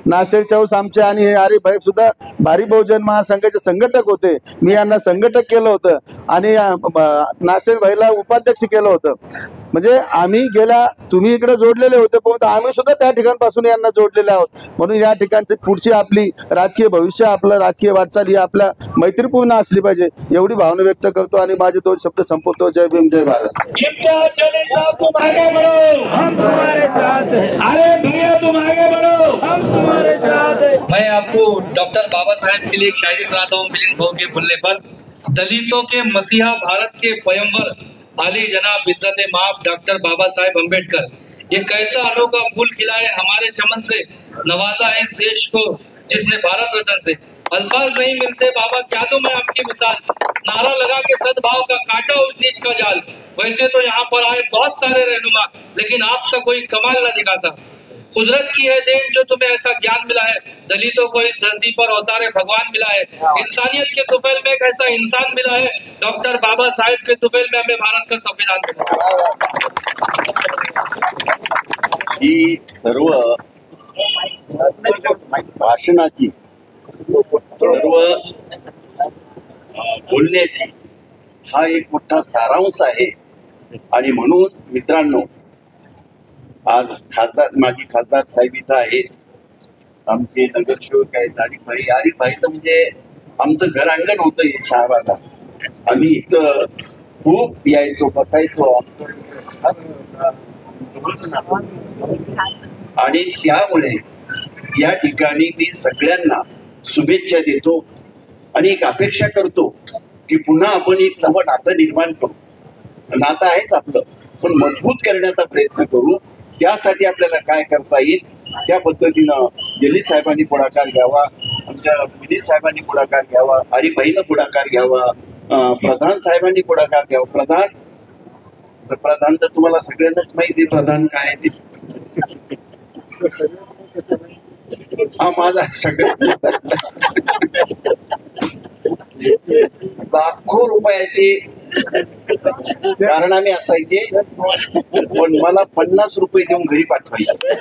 नासेर चौस आमचे आणि अरे भाई सुद्धा भारी बहुजन महासंघाचे संघटक होते. मी यांना संघटक केलं होतं आणि नासेर भाईला उपाध्यक्ष केलं होतं. म्हणजे आम्ही तुम्ही इकडे जोडलेले होते, पण आम्ही सुद्धा त्या ठिकाणपासून यांना जोडलेले आहोत. म्हणून या ठिकाणची पुढची आपली राजकीय भविष्य, आपलं राजकीय वाटचाल ही आपल्या मैत्रीपूर्ण असली पाहिजे एवढी भावना व्यक्त करतो आणि माझे 2 शब्द संपवतो. जय भीम, जय भारत. मैं आपको डॉक्टर बाबा साहेब के लिए एक शायरी सुनाता हूँ। मिलिंद भाऊ के बोलने पर, दलितों के मसीहा, भारत के पैगंबर, आली जनाब इज्जत माप डॉक्टर बाबा साहेब अम्बेडकर, ये कैसा अनोखा फूल खिला है हमारे चमन से, नवाजा है इस देश को जिसने भारत रत्न से। अल्फाज नहीं मिलते बाबा, क्या दूं मैं आपकी मिसाल, नारा लगा के सद्भाव का काटा उस नीच का जाल। वैसे तो यहाँ पर आए बहुत सारे रहनुमा, लेकिन आपसा कोई कमाल न दिखा सा। कुदरत की है देन जो तुम्हें ऐसा ज्ञान मिला है, दलितों को इस धरती पर अवतारे भगवान मिला है, इंसानियत के तुफैल में एक ऐसा इंसान मिला है, डॉक्टर बाबा साहेब के तुफैल में हमें भारत का संविधान मिला। ही सर्व भाषणाची सर्व बोलण्याची हा एक मोठा सारांश आहे. आणि म्हणून मित्रांनो, आज माझी खासदार साहेब इथं आहेत, आमचे नगरसेवक आहेत आरिफ भाई तर म्हणजे आमचं घर अंगण होतं हे शहराला. आम्ही इथं खूप यायचो, बसायचो. आणि त्यामुळे या ठिकाणी मी सगळ्यांना शुभेच्छा देतो आणि एक अपेक्षा करतो की पुन्हा आपण एक नवं नातं निर्माण करू. नातं आहेच आपलं, पण मजबूत करण्याचा प्रयत्न करू. त्यासाठी आपल्याला काय करता येईल त्या पद्धतीनं जलील साहेबांनी पुढाकार घ्यावा, आमच्या विनीत साहेबांनी पुढाकार घ्यावा, हरिभाईनं पुढाकार घ्यावा, प्रधान साहेबांनी पुढाकार घ्यावा. प्रधान तर तुम्हाला सगळ्यांनाच माहिती आहे प्रधान काय ते. हा माझा सगळ्यात लाखो रुपयाचे कारनामे असायचे, पण मला 50 रुपये देऊन घरी पाठवायचे.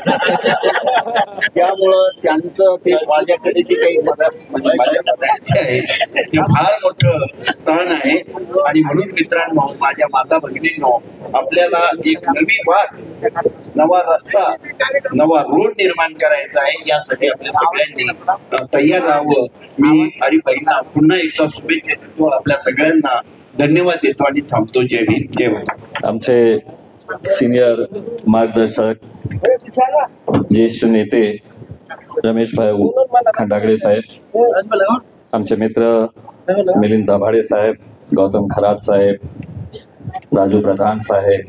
त्यामुळं त्यांचं ते माझ्याकडे जे काही मदत म्हणजे माझ्या मदतीचे आहे ते फार मोठं स्थान आहे. आणि म्हणून मित्रांनो, माझ्या माता भगिनींनो, आपल्याला एक नवी वाट, नवा रस्ता, नवा रोड निर्माण करायचा आहे. यासाठी आपल्या सगळ्यांनी तयार राहावं. मी हरिभाईंना पुन्हा एकदा शुभेच्छा देतो, आपल्या सगळ्यांना धन्यवाद देतो आणि थांबतो. जय भीम, जय भारत. आमचे सिनियर मार्गदर्शक, ज्येष्ठ नेते रमेश भाऊ खंडागळे साहेब, आमचे मित्र मिलिंद दाभाडे साहेब, गौतम खरात साहेब, राजू प्रधान साहेब,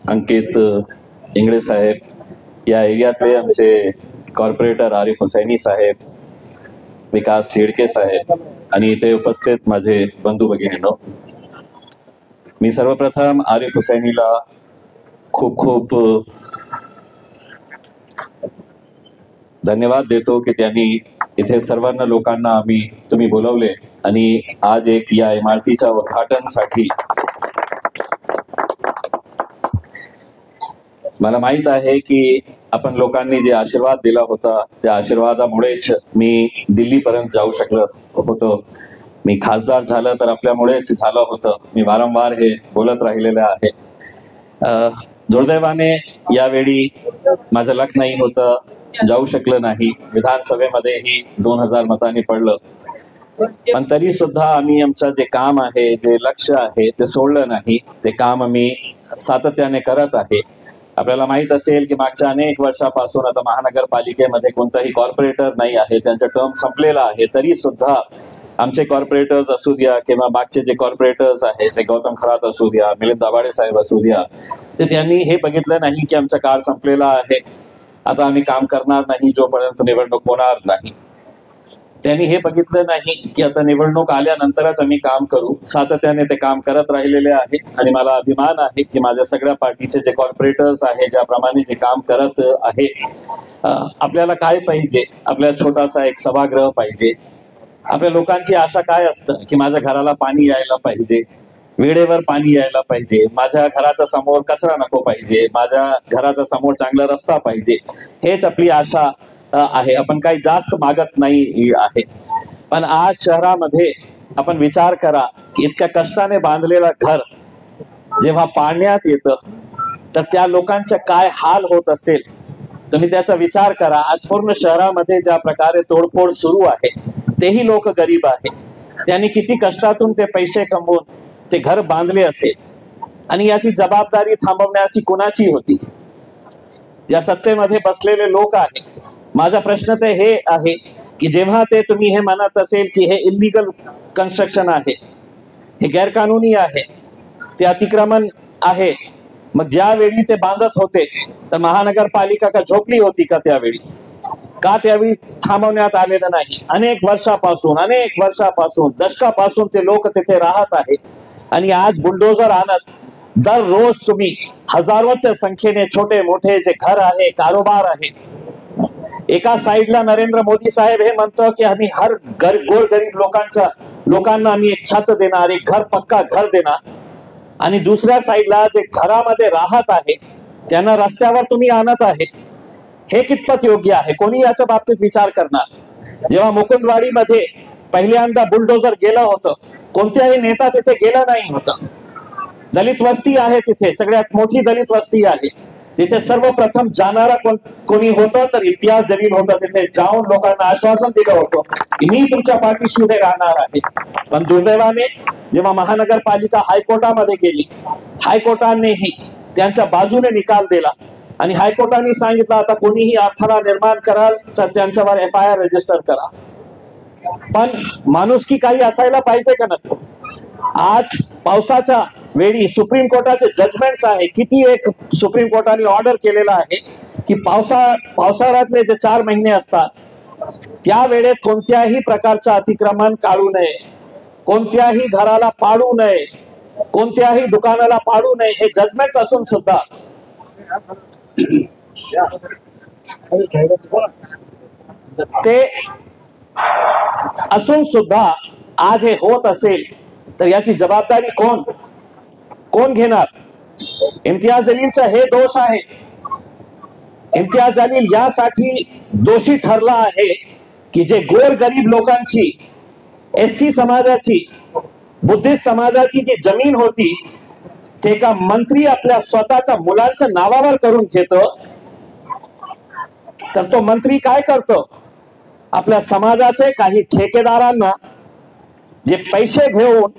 अंकित इंगळे साहेब, या एरियातले आमचे कॉर्पोरेटर आरिफ हुसैनी साहेब, विकास शेडके साहेब आणि इथे उपस्थित माझे बंधू भगिनींनो, मी सर्वप्रथम आरिफ हुसैनीला खूप खूप धन्यवाद देतो की त्यांनी इथे सर्वांना लोकांना तुम्ही बोलवले आणि आज एक या इमारतीच्या उद्घाटनासाठी. मला माहित आहे की आपण लोकांनी जे आशीर्वाद दिला होता त्या आशीर्वादामुळेच मी दिल्लीपर्यंत जाऊ शकलो होतो. मी खासदार झालं तर आपल्यामुळेच झालं होतं. मी वारंवार हे बोलत राहिलेलं आहे. दुर्दैवाने यावेळी माझं लक नाही होतं, जाऊ शकलं नाही. विधानसभेमध्येही 2000 मतांनी पडलं, पण तरी सुद्धा आम्ही आमचं जे काम आहे, जे लक्ष्य आहे ते सोडलं नाही. ते काम आम्ही सातत्याने करत आहे. आपल्याला माहित असेल की मागच्या अनेक वर्षापासून आता महानगरपालिकेमध्ये कोणताही कॉर्पोरेटर नाही आहे, त्यांचा टर्म संपलेला आहे. तरी सुद्धा आमचे कॉर्पोरेटर्स असू द्या किंवा मागचे जे कॉर्पोरेटर्स आहेत, ते गौतम खरात असू द्या, मिलिंद दाभाडे साहेब असू द्या, ते त्यांनी हे बघितलं नाही की आमचा काळ संपलेला आहे, आता आम्ही काम करणार नाही जोपर्यंत निवडणूक होणार नाही. त्यांनी हे बघितलं नाही की आता निवडणूक आल्यानंतरच आम्ही काम करू. सातत्याने ते काम करत राहिलेले आहे आणि मला अभिमान आहे की माझ्या सगळ्या पार्टीचे जे कॉर्पोरेटर्स आहे ज्याप्रमाणे जे काम करत आहे. आपल्याला काय पाहिजे? आपल्याला छोटासा एक सभागृह पाहिजे. आपल्या लोकांची आशा काय असतं की माझ्या घराला पाणी यायला पाहिजे, वेळेवर पाणी यायला पाहिजे, माझ्या घराच्या समोर कचरा नको पाहिजे, माझ्या घराच्या समोर चांगला रस्ता पाहिजे. हेच आपली आशा आहे. आपण काही जास्त मागत नाही आहे. पण आज शहरामध्ये आपण विचार करा की इतक्या कष्टाने बांधलेलं घर जेव्हा पाण्यात येतं तर त्या लोकांचे काय हाल होत असेल. तुम्ही त्याचा विचार करा. आज पूर्ण शहरामध्ये ज्या प्रकारे तोडफोड सुरू आहे, तेही लोक गरीब आहे. त्यांनी किती कष्टातून ते पैसे कमवून ते घर बांधले असेल आणि याची जबाबदारी थांबवण्याची कुणाची होती? या सत्तेमध्ये बसलेले लोक आहेत. माझा प्रश्न तर हे आहे की जेव्हा ते तुम्ही हे म्हणत असेल की हे इल्लीगल कन्स्ट्रक्शन आहे, हे गैरकानूनी आहे, ते अतिक्रमण आहे, मग ज्यावेळी ते बांधत होते तर महानगरपालिका का झोपली होती का? त्यावेळी थांबवण्यात आलेलं नाही. अनेक वर्षापासून दशकापासून ते लोक तिथे राहत आहे आणि आज बुलडोजर आणत दररोज तुम्ही हजारोच्या संख्येने छोटे मोठे जे घर आहे, कारोबार आहे. एका साइडला नरेंद्र मोदी साहेब हे म्हणतो की आम्ही हर गोरगरीब लोकांना आम्ही एक छत देणार, एक पक्का घर देणार, आणि दुसऱ्या साइडला जे घरामध्ये राहत आहे त्यांना रस्त्यावर तुम्ही आणत आहे. हे कितपत योग्य आहे? कोणी याच्या बाबतीत विचार करणार? जेव्हा मुकुंदवाडीमध्ये पहिल्यांदा बुलडोजर गेलं होतं, कोणत्याही नेता तिथे गेला नाही होता. दलित वस्ती आहे तिथे, सगळ्यात मोठी दलित वस्ती आहे तिथे. सर्वप्रथम जाणारा कोणी होतं तर इम्तियाज जलील होता. तिथे जाऊन लोकांना आश्वासन दिलं होतं की मी तुमच्या पाठीशी उभे राहणार आहे. पण दुर्दैवाने जेव्हा महानगरपालिका हायकोर्टामध्ये गेली, हायकोर्टानेही त्यांच्या बाजूने निकाल दिला आणि हायकोर्टाने सांगितलं आता कोणीही अडथळा निर्माण कराल तर त्यांच्यावर FIR रजिस्टर करा. पण माणुसकी काही असायला पाहिजे का नको? आज पावसाच्या वेळी सुप्रीम कोर्टाचे जजमेंट्स आहे, किती एक सुप्रीम कोर्टाने ऑर्डर केलेला आहे की पावसाळ्यातले जे 4 महिने असतात त्या वेळेत कोणत्याही प्रकारचं अतिक्रमण काढू नये, कोणत्याही घराला पाडू नये, कोणत्याही दुकानाला पाडू नये. हे जजमेंट्स असून सुद्धा आज हे होत असेल तर याची जबाबदारी कोण घेणार? इम्तियाज जलीलचा हे दोष आहे. इम्तियाज जलील यासाठी दोषी ठरला आहे की जे गोरगरीब लोकांची, SC समाजाची, बुद्धिस्ट समाजाची जी जमीन होती ते का मंत्री आपल्या स्वतःच्या मुलांच्या नावावर करून घेतो. तर तो मंत्री काय करतो? आपल्या समाजाचे काही ठेकेदारांना जे पैसे घेऊन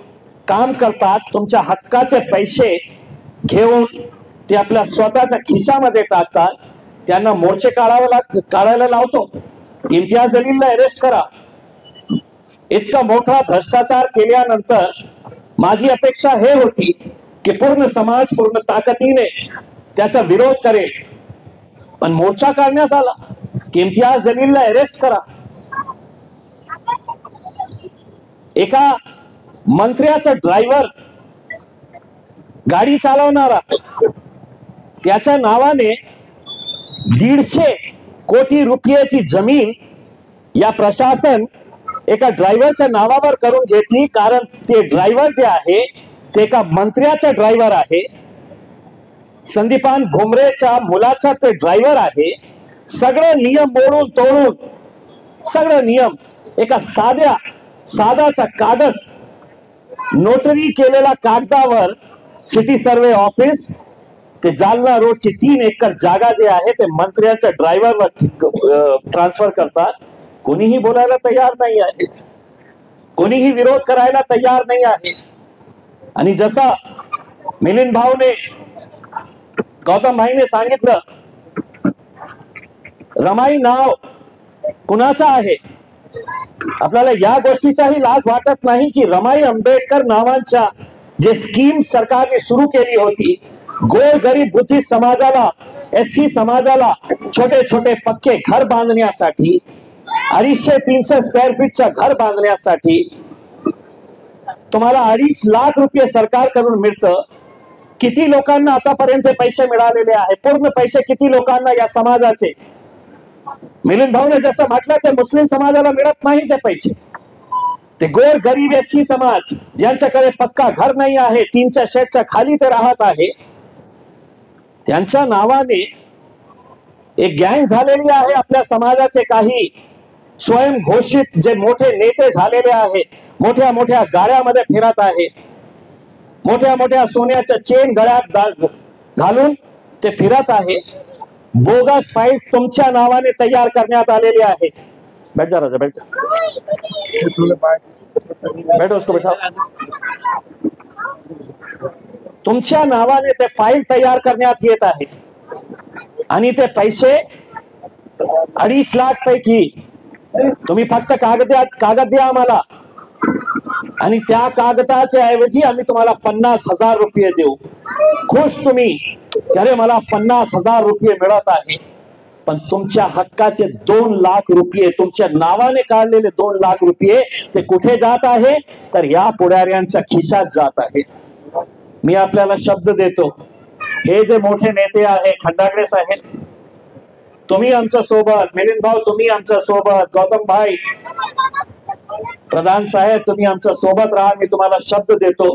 काम करतात, तुमच्या हक्काचे पैसे घेऊन ते आपल्या स्वतःच्या खिशामध्ये टाकतात, त्यांना मोर्चे काढायला लावतो. इम्तियाज जलीलला अरेस्ट करा. इतका मोठा भ्रष्टाचार केल्यानंतर माझी अपेक्षा हे होती की पूर्ण समाज पूर्ण ताकदीने त्याचा विरोध करेल. पण मोर्चा काढण्यात आला की इम्तियाज जलीलला अरेस्ट करा. एका मंत्र्याचा ड्रायव्हर, गाडी चालवणारा, त्याच्या नावाने 150 कोटी रुपयाची जमीन या प्रशासन एका ड्रायव्हरच्या नावावर करून घेतली. कारण ते ड्रायव्हर जे आहे ते एका मंत्र्याचा ड्रायव्हर आहे. संदीपान भुमरेच्या मुलाचा ते ड्रायव्हर आहे. सगळे नियम मोडून तोडून, सगळे नियम एका साधाचा कागद, नोटरी केलेला कागदावर सिटी सर्वे ऑफिस ते जालना रोडची 3 एकर जागा जे आहे ते मंत्र्यांच्या ड्रायव्हरवर ट्रान्सफर करतात. कोणीही बोलायला तयार नाही आहे, कोणीही विरोध करायला तयार नाही आहे. आणि जसा मिलिंद भाऊने, गौतम भाईने सांगितलं, रमाई नाव कुणाचं आहे? आपल्याला या गोष्टीचाही लाज वाटत नाही की रमाई आंबेडकर नावांच्या जे स्कीम सरकारने सुरू केली होती, गोरगरीब बुद्धिस्ट समाजाला, SC समाजाला छोटे छोटे पक्के घर बांधण्यासाठी, 250-300 स्क्वेअर फीटचं घर बांधण्यासाठी तुम्हाला 2.5 लाख रुपये सरकारकडून मिळतं. किती लोकांना आतापर्यंत पैसे मिळालेले आहे? पूर्ण पैसे किती लोकांना या समाजाचे? मिलिंद भाऊने जसं म्हटलं ते मुस्लिम समाजाला मिळत नाही ते पैसे. ते गोर गरीब SC समाज ज्यांच्याकडे पक्का घर नाही आहे, 3च्या शेडच्या खाली ते राहत आहे, त्यांच्या नावाने एक गँग झालेली आहे. आपल्या समाजाचे काही स्वयंघोषित जे मोठे नेते झालेले आहे, मोठ्या मोठ्या गाड्यामध्ये फिरत आहे, मोठ्या मोठ्या सोन्याच्या चेन गळ्यात घालून ते फिरत आहे. बोगस फाइल्स तुमच्या नावाने तयार करण्यात आलेली आहे. बैठ जा राजा, बैठ जा, बैठो, उसको बैठाओ. तुमच्या नावाने ते फाईल तयार करण्यात येत आहे आणि ते पैसे 2.5 लाख पैकी तुम्ही फक्त कागद द्या आम्हाला आणि त्या कागदाच्या ऐवजी आम्ही तुम्हाला 50,000 रुपये देऊ. खुश तुम्ही, अरे मला 50,000 रुपये मिळत आहे. पण तुमच्या हक्काचे 2 लाख रुपये, तुमच्या नावाने काढलेले 2 लाख रुपये ते कुठे जात आहे? तर या पुढाऱ्यांच्या खिशात जात आहे. मी आपल्याला शब्द देतो, हे जे मोठे नेते आहे, खंडागळे साहेब तुम्ही आमच्या सोबत, मिलिंद भाऊ तुम्ही आमच्या सोबत, गौतम भाई, प्रधान साहेब तुम्ही आमच्या सोबत राहा. मी तुम्हाला शब्द देतो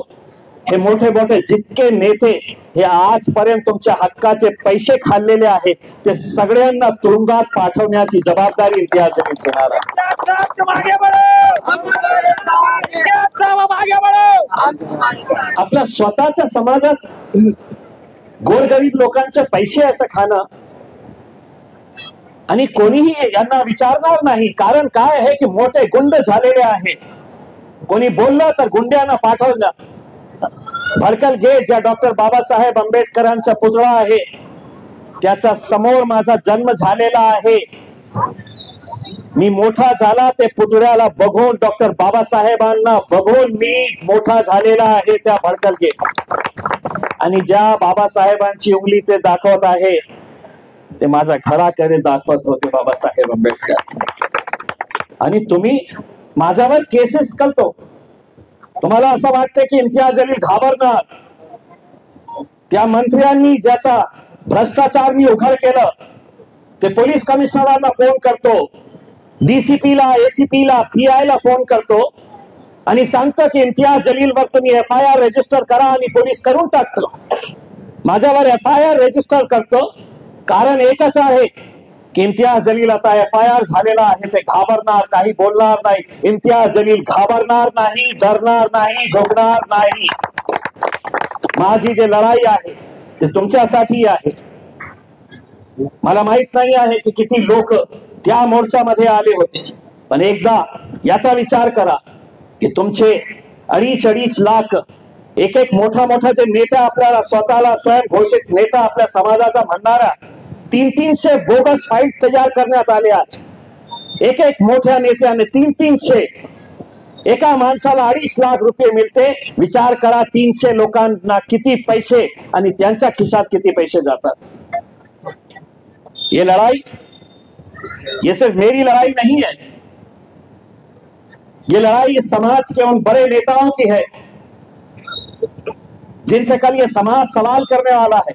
हे मोठे मोठे जितके नेते हे आजपर्यंत तुमच्या हक्काचे पैसे खाल्लेले आहेत ते सगळ्यांना तुरुंगात पाठवण्याची जबाबदारी इम्तियाज जलील घेणार आहे. आपल्या स्वतःच्या समाजात गोरगरीब लोकांचे पैसे असं खाणं आणि कोणीही यांना विचारणार नाही. कारण काय आहे की मोठे गुंड झालेले आहे. कोणी बोललं तर गुंड्यांना पाठवलं. भडकल गेट ज्या डॉक्टर बाबासाहेब आंबेडकरांचा पुतळा आहे त्याच्या समोर माझा जन्म झालेला आहे. मी मोठा झाला ते पुतळ्याला बघून, डॉक्टर बाबासाहेबांना बघून मी मोठा झालेला आहे त्या भडकल गेट. आणि ज्या बाबासाहेबांची उंगली ते दाखवत आहे ते माझ्या घराकडे दाखवत होते बाबासाहेब आंबेडकर. आणि तुम्ही माझ्यावर केसेस करतो. तुम्हाला असं वाटतं की इम्तियाज जलील घाबरणार. त्या मंत्र्यांनी ज्याचा भ्रष्टाचार मी उघड केलं ते पोलीस कमिशनरांना फोन करतो, डीसीपीला, एसीपीला, पीआयला फोन करतो आणि सांगतो की इम्तियाज जलीलवर तुम्ही FIR रजिस्टर करा आणि पोलीस करून टाकतो. माझ्यावर FIR रजिस्टर करतो कारण एकच आहे की इम्तियाज जलील आता FIR झालेला आहे. ते घाबरणार, काही बोलणार नाही. इम्तियाज जलील घाबरणार नाही, डरणार नाही, झोपणार नाही. माझी जे लढाई आहे ते तुमच्यासाठी आहे. मला माहित नाही आहे की किती लोक त्या मोर्चामध्ये आले होते, पण एकदा याचा विचार करा की तुमचे 2.5 लाख एक एक मोठा मोठा जे नेता, आपल्याला स्वतःला स्वयं घोषित नेता आपल्या समाजाचा म्हणणारा 300 बोगस फाईल्स तयार करण्यात आले आहेत. एक एक मोठ्या नेत्याने 300. एका माणसाला 2.5 लाख रुपये मिळते. विचार करा 300 लोकांना किती पैसे आणि त्यांच्या खिशात किती पैसे जातात. ये लड़ाई, ये सिर्फ मेरी लड़ाई नहीं है. ये लड़ाई इस समाज के उन बड़े नेताओं की है जिनसे कल ये समाज सवाल करने वाला है.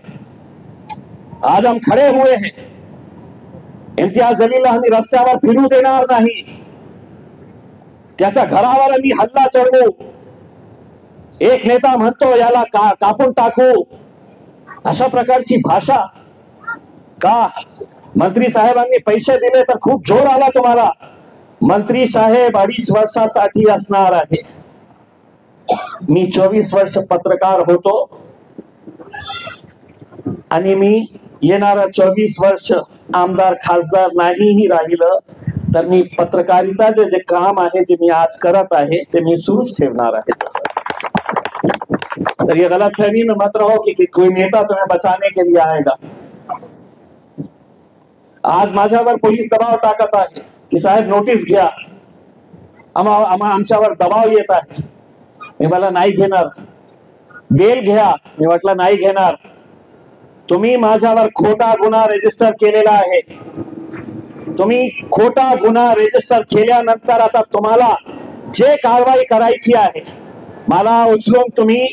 आज हम खड़े हुए हैं. इम्तियाज जलीलला आम्ही रस्त्यावर फिरू देणार नाही. त्याच्या घरावर आम्ही हल्ला चढवू. एक नेता म्हणतो याला कापून टाकू. अशा प्रकारची भाषा का? मंत्री साहेबांनी पैसे दिले तर खूप जोर आला तुम्हाला. मंत्री साहेब 2.5 वर्षासाठी असणार आहे. मी 24 वर्ष पत्रकार होतो आणि मी येणारा 24 वर्ष आमदार खासदार नाहीही राहिलं तर मी पत्रकारिताचे जे काम आहे जे मी आज करत आहे ते मी सुरूच ठेवणार आहे. तर ये गलतफहमी में मत रहो कि कोई नेता तुम्हें बचाने के लिए आएगा. आज माझ्यावर पोलीस दबाव टाकत आहे की साहेब नोटीस घ्या, आमच्यावर दबाव येत आहे. मी मला नाही घेणार. बेल घ्या, मी म्हटलं नाही घेणार. तुम्ही माझ्यावर खोटा गुन्हा रजिस्टर केलेला आहे. तुम्ही खोटा गुन्हा रजिस्टर केल्यानंतर आता तुम्हाला जे कारवाई करायची आहे, मला उचलून तुम्ही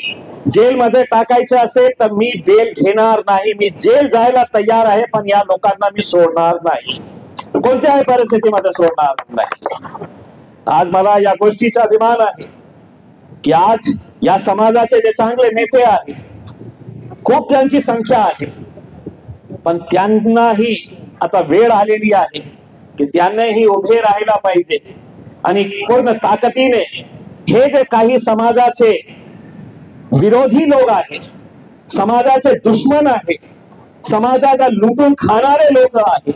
जेलमध्ये टाकायचं असेल तर मी बेल घेणार नाही. मी जेल जायला तयार आहे, पण या लोकांना मी सोडणार नाही. कोणत्याही परिस्थितीमध्ये सोडणार नाही. आज मला या गोष्टीचा अभिमान आहे की आज या समाजाचे जे चांगले नेते आहेत, खूप त्यांची संख्या आहे, पण त्यांनाही आता वेळ आलेली आहे की त्यांनाही उभे राहायला पाहिजे आणि पूर्ण ताकदीने हे जे काही समाजाचे विरोधी लोक आहेत, समाजाचे दुश्मन आहे, समाजाचा लुटून खाणारे लोक आहेत,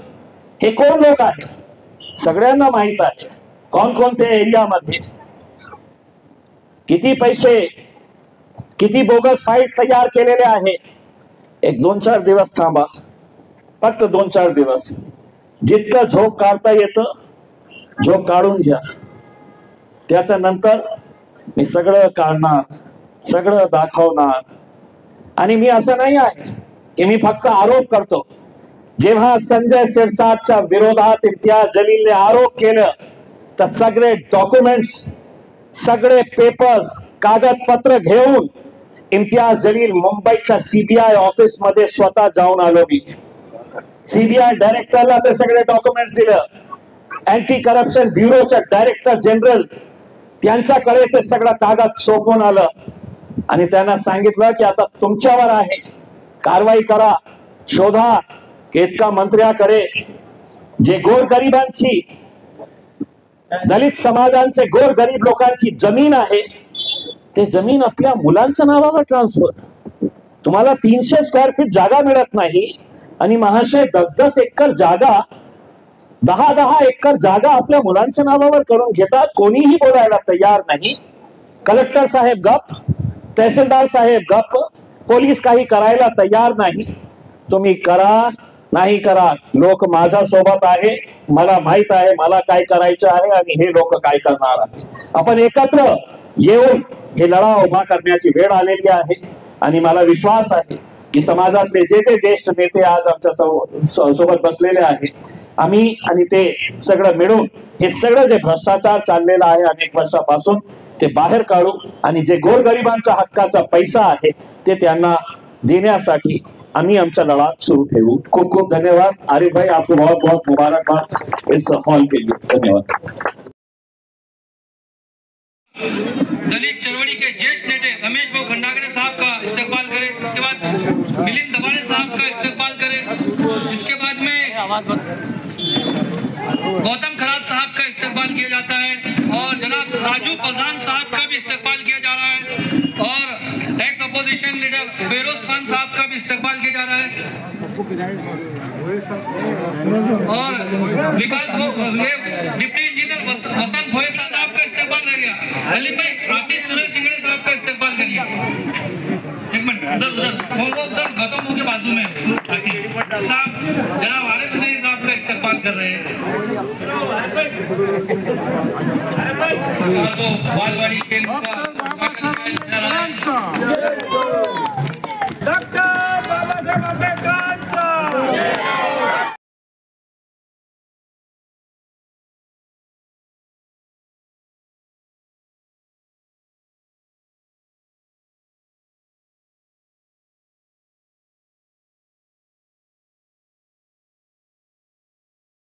हे कोण लोक आहेत सगळ्यांना माहित आहे. कोणकोणत्या एरियामध्ये किती पैसे, किती बोगस फाईल्स तयार केलेले आहे. एक 2-4 दिवस थांबा, फक्त 2-4 दिवस. जितकं झोप काढता येतं झोप काढून घ्या. त्याच्या नंतर मी सगळं काढणार, सगळं दाखवणार. आणि मी असं नाही आहे की मी फक्त आरोप करतो. जेव्हा संजय शिरसाटच्या विरोधात इम्तियाज जलीलने आरोप केलं तर सगळे डॉक्युमेंट्स, सगळे पेपर्स, कागदपत्र घेऊन इम्तियाज जलील मुंबईच्या CBI ऑफिस मध्ये स्वतः जाऊन आलो. मी CBI डायरेक्टरला ते सगळे डॉक्युमेंट्स दिलं. अँटी करप्शन ब्युरोच्या डायरेक्टर जनरल त्यांच्याकडे ते सगळं कागद सोपवून आलं. आणि त्यांना सांगितलं की आता तुमच्यावर आहे, कारवाई करा, शोधा की इतका मंत्र्याकडे जे गोरगरिबांची, दलित समाजांचे गोरगरीब लोकांची जमीन आहे, ते जमीन आपल्या मुलांच्या नावावर ट्रान्सफर. तुम्हाला 300 स्क्वेअर फीट जागा मिळत नाही आणि महाशय 10-10 एकर जागा, 10-10 एकर जागा आपल्या मुलांच्या नावावर करून घेतात. कोणीही बोलायला तयार नाही. कलेक्टर साहेब गप, तहसीलदार साहेब गप, पोलीस काही करायला तयार नाही. तुम्ही करा नाही करा, लोक माझ्या सोबत आहे, मला माहित आहे मला काय करायचं आहे आणि हे लोक काय करणार आहे. आपण एकत्र येऊन हे लढा उभा करण्याची वेळ आलेली आहे आणि मला विश्वास आहे की समाजातले जे जे ज्येष्ठ नेते आज आमच्या सोबत बसलेले आहेत, आम्ही आणि ते सगळं मिळून हे सगळं जे भ्रष्टाचार चाललेला आहे अनेक वर्षापासून ते बाहेर काढू आणि जे गोरगरिबांच्या हक्काचा पैसा आहे ते त्यांना देण्यासाठी आम्ही आमचा लढा सुरू ठेवू. खूप खूप धन्यवाद. आरिफ भाई, आपको बहुत बहुत मुबारकबाद इस हॉल के लिए. धन्यवाद. दलित चळवळी के ज्येष्ठ नेते रमेश भाऊ खंडागरे साहब का इस्तेकबाल करें. इसके बाद मिलिंद दबाने साहब का इस्तेकबाल करें. इसके बाद में गौतम खरात साहब का इस्तेकबाल किया जाता है और जनाब राजू प्रधान साहब का भी इस्तेकबाल किया जा रहा है और ex opposition leader Feroz Khan साहब का भी इस्तेकबाल किया जा रहा है और विकास डिप्टी इंजीनियर वसंत भोये साहब का इस्तेकबाल रह गया. अली भाई, आतिश सुरेश सिंगड़े साहब का इस्तेकबाल करिए. एक मिनट, उधर गौतम भाऊ के बाजू में साहब जनाब आरिफ हुसैन साहब का इस्तेकबाल कर रहे हैं. बालवाड़ी केंद्र का